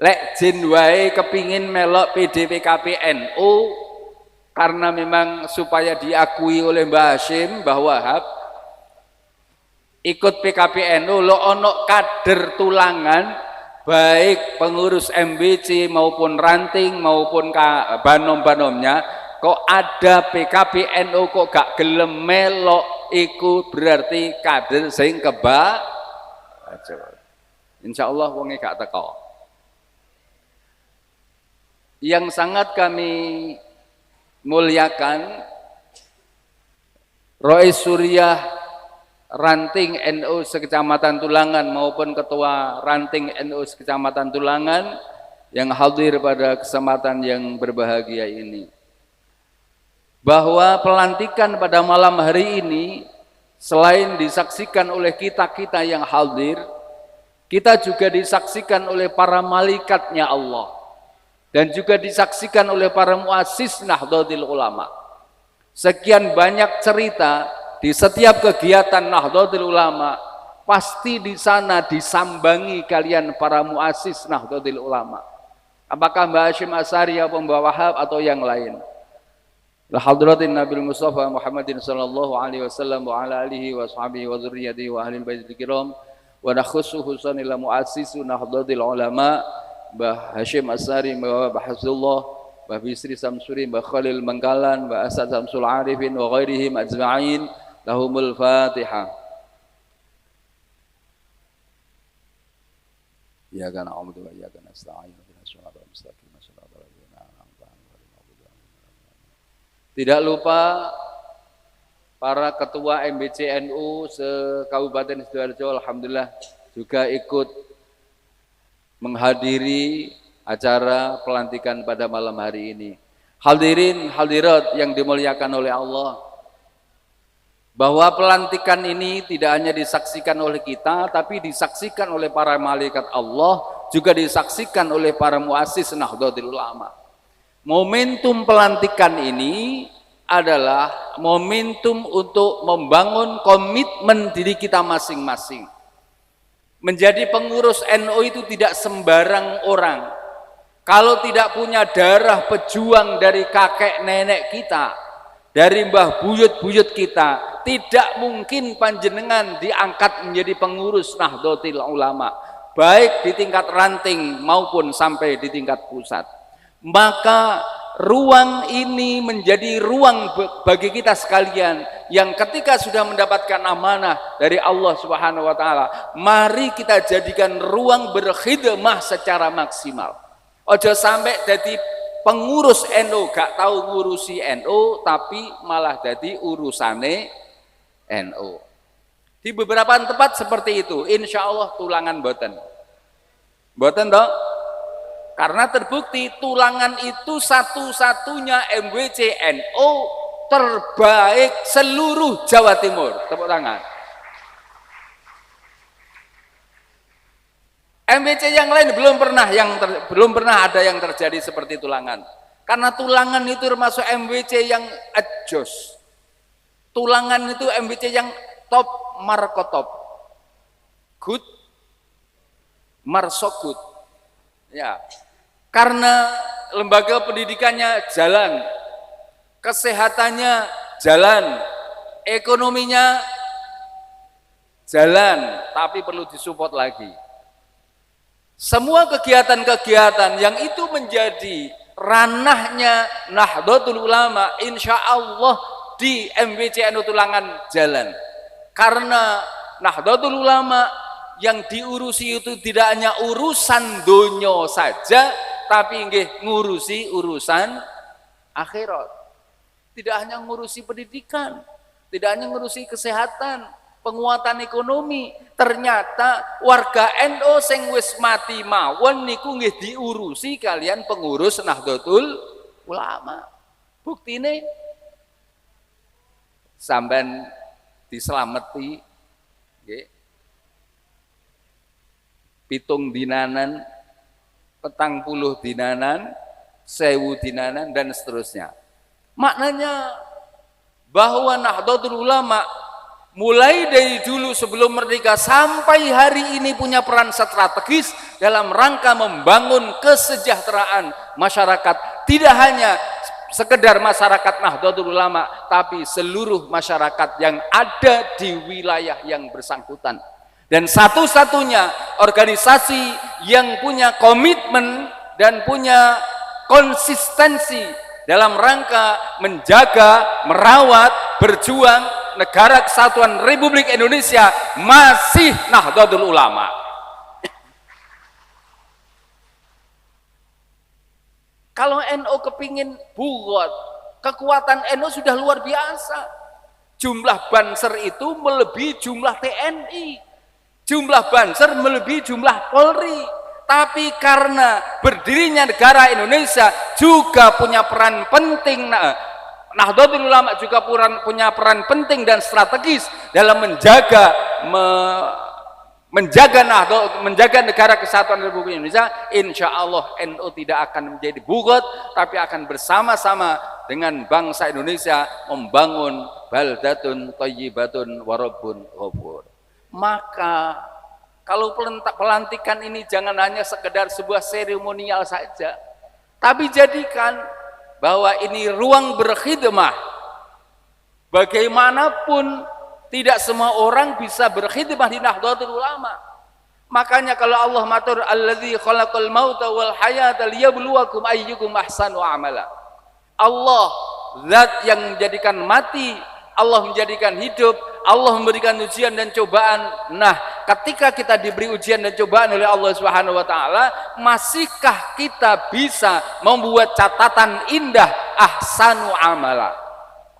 Lek jin wae kepingin melok PDPKPNU karena memang supaya diakui oleh Mbah Hashim, Mbah Wahab, ikut PKPNU lo ono kader tulangan, baik pengurus MBC maupun ranting maupun banom-banomnya, kok ada PKPNU kok gak gelem melok, iku berarti kader sing insya Allah wonge gak teko. Yang sangat kami muliakan, Rois Suriah Ranting NU sekecamatan Tulangan maupun ketua Ranting NU sekecamatan Tulangan yang hadir pada kesempatan yang berbahagia ini, bahwa pelantikan pada malam hari ini selain disaksikan oleh kita-kita yang hadir, kita juga disaksikan oleh para malaikatnya Allah dan juga disaksikan oleh para muassis Nahdlatul Ulama. Sekian banyak cerita di setiap kegiatan Nahdlatul Ulama, pasti di sana disambangi kalian para muassis Nahdlatul Ulama. Apakah Mbah Hashim Asy'ari atau Mbah Wahab atau yang lain? La hadratin Nabil Mustafa Muhammadin sallallahu alaihi wasallam wa ala alihi wa sahbihi wa dzurriyyatihi wa ahlil baitil kiram, wa nakhussu husan ila muassisu Nahdlatul Ulama Mbah Hashim Asy'ari, Mbah Bahzullah, Mbah Bisri Samsuri, Mbah Khalil Menggalan, Mbah Asad Samsul Arifin wa ghairihim ajma'in. Lahumul Fatihah. Ya kana a'udzu wa ya kana nasta'in. Tidak lupa para ketua MBC NU se-Kabupaten Sidoarjo alhamdulillah juga ikut menghadiri acara pelantikan pada malam hari ini. Hadirin hadirat yang dimuliakan oleh Allah, bahwa pelantikan ini tidak hanya disaksikan oleh kita, tapi disaksikan oleh para malaikat Allah, juga disaksikan oleh para muassis Nahdlatul Ulama. Momentum pelantikan ini adalah momentum untuk membangun komitmen diri kita masing-masing. Menjadi pengurus NU itu tidak sembarang orang. Kalau tidak punya darah pejuang dari kakek nenek kita, dari mbah buyut-buyut kita, tidak mungkin panjenengan diangkat menjadi pengurus Nahdlatul Ulama, baik di tingkat ranting maupun sampai di tingkat pusat. Maka ruang ini menjadi ruang bagi kita sekalian yang ketika sudah mendapatkan amanah dari Allah Subhanahu wa taala, mari kita jadikan ruang berkhidmah secara maksimal. Ojo sampai jadi pengurus NU gak tahu ngurusi NU tapi malah jadi urusane NU. Di beberapa tempat seperti itu, insya Allah tulangan boten toh. Karena terbukti Tulangan itu satu-satunya MWC NU terbaik seluruh Jawa Timur. Tepuk tangan. MWC yang lain belum pernah ada yang terjadi seperti Tulangan. Karena Tulangan itu termasuk MWC yang adjos. Tulangan itu MWC yang top markotop. Good marsokut. Ya. Karena lembaga pendidikannya jalan, kesehatannya jalan, ekonominya jalan, tapi perlu disupport lagi. semua kegiatan-kegiatan yang itu menjadi ranahnya Nahdlatul Ulama, insya Allah di MBC NU Tulangan jalan. Karena Nahdlatul Ulama yang diurusi itu tidak hanya urusan dunia saja, tapi nggih ngurusi urusan akhirat. Tidak hanya ngurusi pendidikan, tidak hanya ngurusi kesehatan, penguatan ekonomi. Ternyata warga NU sing wis mati mawon niku nggih diurusi kalian pengurus Nahdlatul Ulama. Buktine sampean dislameti nggih. Pitung dinanan, 40 dinanan, 1000 dinanan dan seterusnya. Maknanya bahwa Nahdlatul Ulama mulai dari dulu sebelum merdeka sampai hari ini punya peran strategis dalam rangka membangun kesejahteraan masyarakat. Tidak hanya sekedar masyarakat Nahdlatul Ulama, tapi seluruh masyarakat yang ada di wilayah yang bersangkutan. Dan satu-satunya organisasi yang punya komitmen dan punya konsistensi dalam rangka menjaga, merawat, berjuang negara kesatuan Republik Indonesia masih Nahdlatul Ulama. Kalau NU kepingin buat, kekuatan NU sudah luar biasa. Jumlah Banser itu melebihi jumlah TNI. Jumlah Banser melebihi jumlah Polri. Tapi karena berdirinya negara Indonesia juga punya peran penting, Nahdlatul Ulama juga punya peran penting dan strategis dalam menjaga negara kesatuan Republik Indonesia. Insya Allah NU tidak akan menjadi bugot, tapi akan bersama-sama dengan bangsa Indonesia membangun baldatun thayyibatun warabbun ghafur. Maka kalau pelantikan ini jangan hanya sekedar sebuah seremonial saja, tapi jadikan bahwa ini ruang berkhidmah. Bagaimanapun tidak semua orang bisa berkhidmah di Nahdlatul Ulama. Makanya kalau Allah matur alladzi khalaqal mauta wal hayata liyabluwakum ayyukum ahsanu amala. Allah zat yang menjadikan mati, Allah menjadikan hidup, Allah memberikan ujian dan cobaan. Nah, ketika kita diberi ujian dan cobaan oleh Allah Subhanahu wa taala, masihkah kita bisa membuat catatan indah ahsanu amala?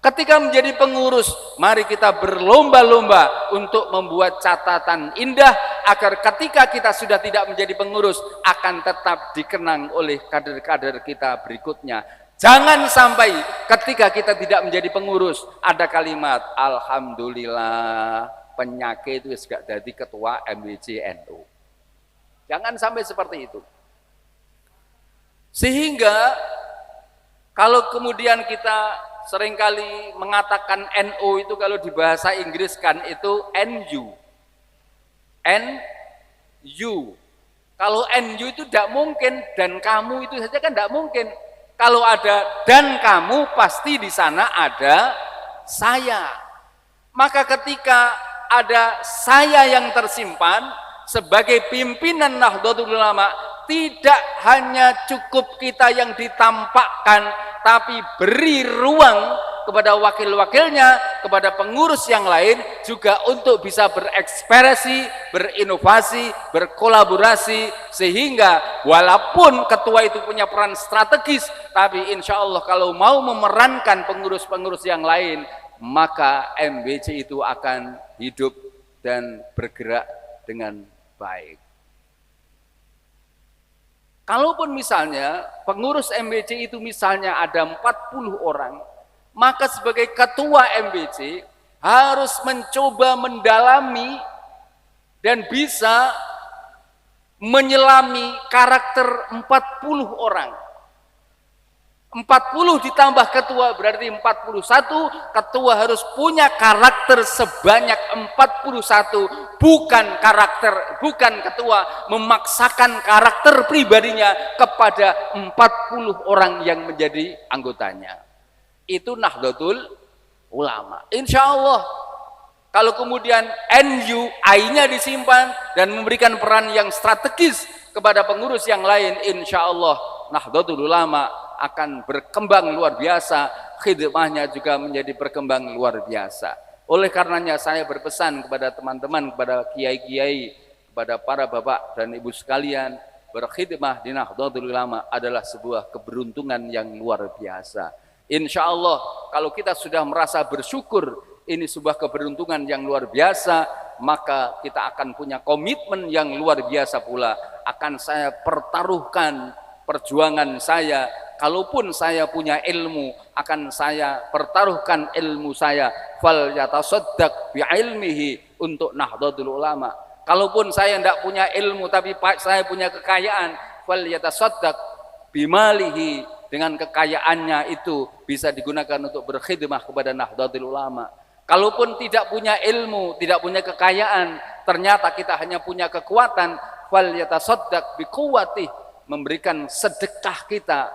Ketika menjadi pengurus, mari kita berlomba-lomba untuk membuat catatan indah agar ketika kita sudah tidak menjadi pengurus akan tetap dikenang oleh kader-kader kita berikutnya. Jangan sampai ketika kita tidak menjadi pengurus ada kalimat alhamdulillah penyakit itu gak jadi ketua MWC NU. Jangan sampai seperti itu. Sehingga kalau kemudian kita seringkali mengatakan NU itu kalau di bahasa Inggris kan itu NU. NU. Kalau NU itu tidak mungkin dan kamu itu saja kan tidak mungkin. Kalau ada dan kamu pasti di sana ada saya. Maka ketika ada saya yang tersimpan sebagai pimpinan Nahdlatul Ulama, tidak hanya cukup kita yang ditampakkan, tapi beri ruang kepada wakil-wakilnya, kepada pengurus yang lain juga untuk bisa berekspresi, berinovasi, berkolaborasi, sehingga walaupun ketua itu punya peran strategis, tapi insya Allah kalau mau memerankan pengurus-pengurus yang lain, maka MBC itu akan hidup dan bergerak dengan baik. Kalaupun misalnya pengurus MBC itu misalnya ada 40 orang, maka sebagai ketua MBC harus mencoba mendalami dan bisa menyelami karakter 40 orang. 40 ditambah ketua berarti 41, ketua harus punya karakter sebanyak 41, bukan ketua memaksakan karakter pribadinya kepada 40 orang yang menjadi anggotanya. Itu Nahdlatul Ulama. Insya Allah kalau kemudian NU I-nya disimpan dan memberikan peran yang strategis kepada pengurus yang lain, insya Allah Nahdlatul Ulama akan berkembang luar biasa, khidmahnya juga menjadi berkembang luar biasa. Oleh karenanya saya berpesan kepada teman-teman, kepada kiai-kiai, kepada para bapak dan ibu sekalian, berkhidmah di Nahdlatul Ulama adalah sebuah keberuntungan yang luar biasa. Insya Allah kalau kita sudah merasa bersyukur ini sebuah keberuntungan yang luar biasa, maka kita akan punya komitmen yang luar biasa pula. Akan saya pertaruhkan perjuangan saya, kalaupun saya punya ilmu, akan saya pertaruhkan ilmu saya, fal yatasaddaq bi ilmihi, untuk Nahdlatul Ulama. Kalaupun saya tidak punya ilmu tapi saya punya kekayaan, fal yatasaddaq bimalihi, dengan kekayaannya itu bisa digunakan untuk berkhidmah kepada Nahdlatul Ulama. Kalaupun tidak punya ilmu, tidak punya kekayaan, ternyata kita hanya punya kekuatan, fal yatasaddaq biquwwati, memberikan sedekah kita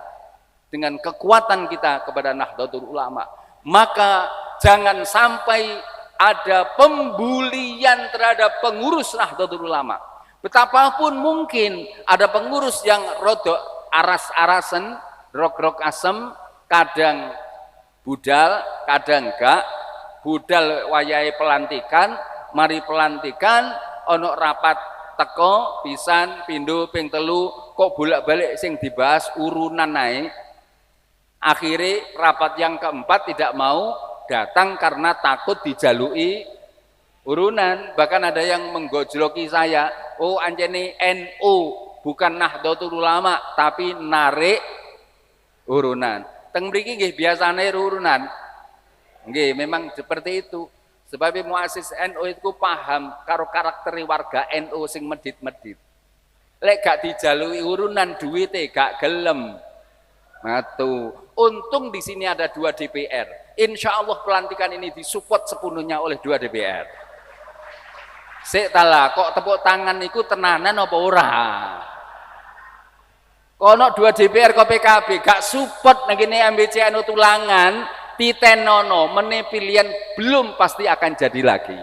dengan kekuatan kita kepada Nahdlatul Ulama. Maka jangan sampai ada pembulian terhadap pengurus Nahdlatul Ulama. Betapapun mungkin ada pengurus yang rodok aras-arasen, rok-rok asem, kadang budal, kadang enggak. Budal wayahe pelantikan, mari pelantikan, ono rapat teko pisan pindho ping telu, kok bolak-balik sing dibahas urunan naik. Akhirnya rapat yang keempat tidak mau datang karena takut dijalui urunan. Bahkan ada yang menggojloki saya, oh anjene NU bukan Nahdlatul Ulama tapi narik urunan. Teng mriki nggih biasane urunan. Nggih, memang seperti itu. Sebab muasis NU itu paham karo karakter warga NU sing medit-medit. Lek gak dijalui urunan duwite gak gelem. Matu. Untung di sini ada 2 DPR. Insya Allah pelantikan ini disupport sepenuhnya oleh 2 DPR. Sik tala, kok tepuk tangan niku tenanan apa ora? Kono 2 DPR kok PKB gak support nang kene MBCNU Tulangan. Titenono meneh pilihan belum pasti akan jadi lagi.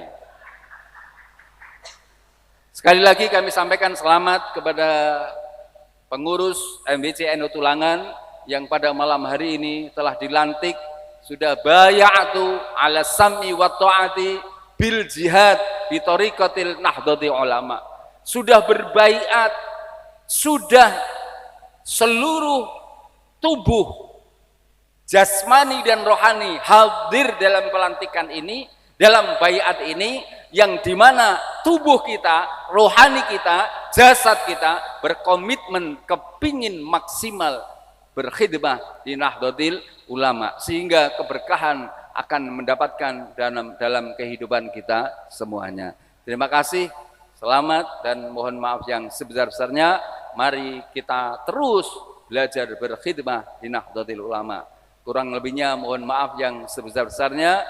Sekali lagi kami sampaikan selamat kepada pengurus MBCNU Tulangan yang pada malam hari ini telah dilantik, sudah bay'atu ala sam'i wa ta'ati bil jihad bi thariqatil Nahdlatul Ulama. Sudah berbaiat, sudah seluruh tubuh jasmani dan rohani hadir dalam pelantikan ini, dalam baiat ini, yang dimana tubuh kita, rohani kita, jasad kita berkomitmen kepingin maksimal berkhidmah di Nahdlatul Ulama, sehingga keberkahan akan mendapatkan dalam kehidupan kita semuanya. Terima kasih, selamat, dan mohon maaf yang sebesar-besarnya. Mari kita terus belajar berkhidmah di Nahdlatul Ulama. Kurang lebihnya mohon maaf yang sebesar-besarnya.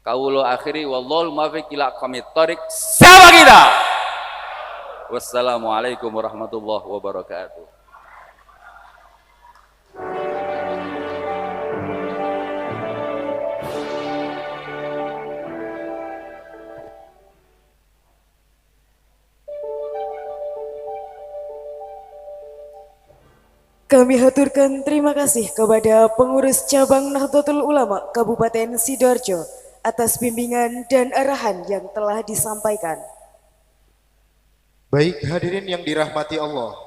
Qaulu akhiri wallahu muwaffiq ila aqwamit thoriq. Sama kita. Wassalamualaikum warahmatullahi wabarakatuh. Kami haturkan terima kasih kepada pengurus cabang Nahdlatul Ulama Kabupaten Sidoarjo atas bimbingan dan arahan yang telah disampaikan. Baik hadirin yang dirahmati Allah,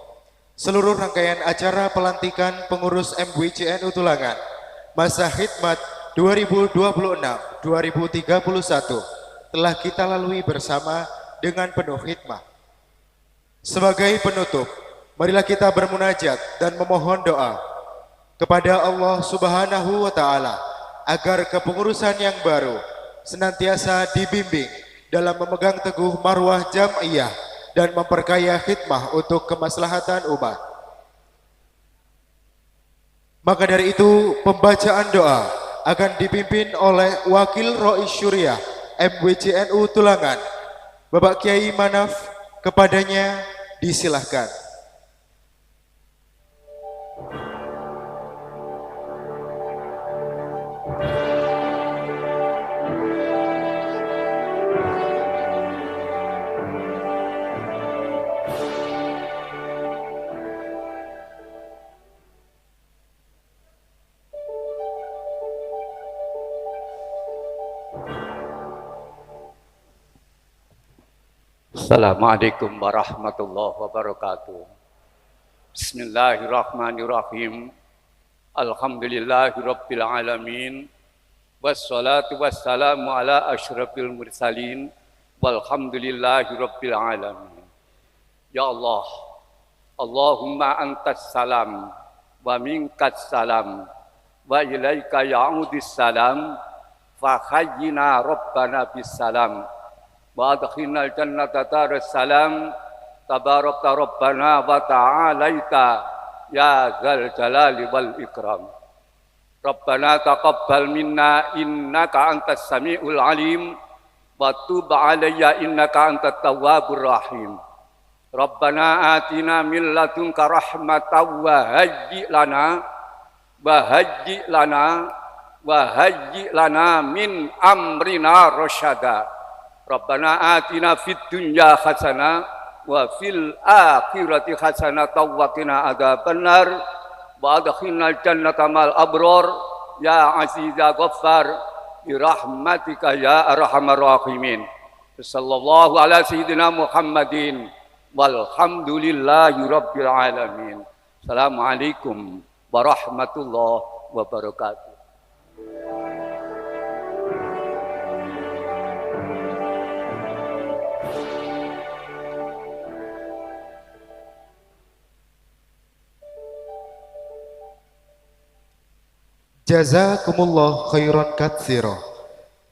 seluruh rangkaian acara pelantikan pengurus MBCNU Tulangan masa khidmat 2026-2031 telah kita lalui bersama dengan penuh hikmah. Sebagai penutup, marilah kita bermunajat dan memohon doa kepada Allah Subhanahu wa Ta'ala agar kepengurusan yang baru senantiasa dibimbing dalam memegang teguh marwah jam'iyah dan memperkaya khidmah untuk kemaslahatan umat. Maka dari itu, pembacaan doa akan dipimpin oleh Wakil Rois Syuriah MBCNU Tulangan, Bapak Kiai Manaf. Kepadanya disilahkan. Assalamualaikum warahmatullahi wabarakatuh. Bismillahirrahmanirrahim. Alhamdulillahirabbil alamin. Wassalatu wassalamu ala asyrafil mursalin. Walhamdulillahirabbil alamin. Ya Allah, Allahumma antas salam wa minkas salam wa ilaika ya'udis salam fa hayyina rabbana bis salam wa adkhilnal jannata daras salam tabarakta rabbana wa ta'alaita ya dzal jalali wal ikram. Rabbana taqabbal minna innaka antas samiul alim wa tub alayya innaka antat tawwabur rahim. Rabbana atina min ladunka rahmatan wa hayyi lana min amrina rasyada. Rabbana atina fid dunya hasanah wa fil akhirati hasanah wa qina adzabannar wa adkhilnal jannata mal abror ya aziz ya ghaffar bi rahmatika ya arhamar rahimin. Sallallahu ala sayyidina Muhammadin walhamdulillahi rabbil alamin. Assalamualaikum warahmatullahi wabarakatuh. Jazakumullah khairan katsira.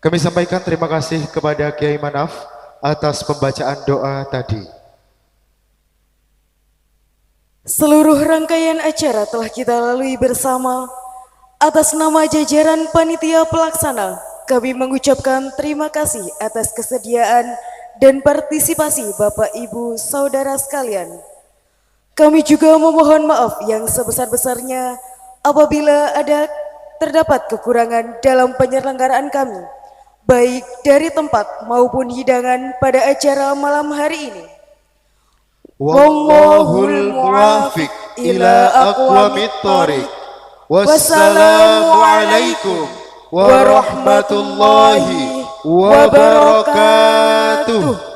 Kami sampaikan terima kasih kepada Kiai Manaf atas pembacaan doa tadi. Seluruh rangkaian acara telah kita lalui bersama. Atas nama jajaran panitia pelaksana, kami mengucapkan terima kasih atas kesediaan dan partisipasi Bapak Ibu Saudara sekalian. Kami juga memohon maaf yang sebesar-besarnya apabila terdapat kekurangan dalam penyelenggaraan kami, baik dari tempat maupun hidangan pada acara malam hari ini. Wallahul muwafiq ila aqwamit thoriq. Wassalamualaikum warahmatullahi wabarakatuh.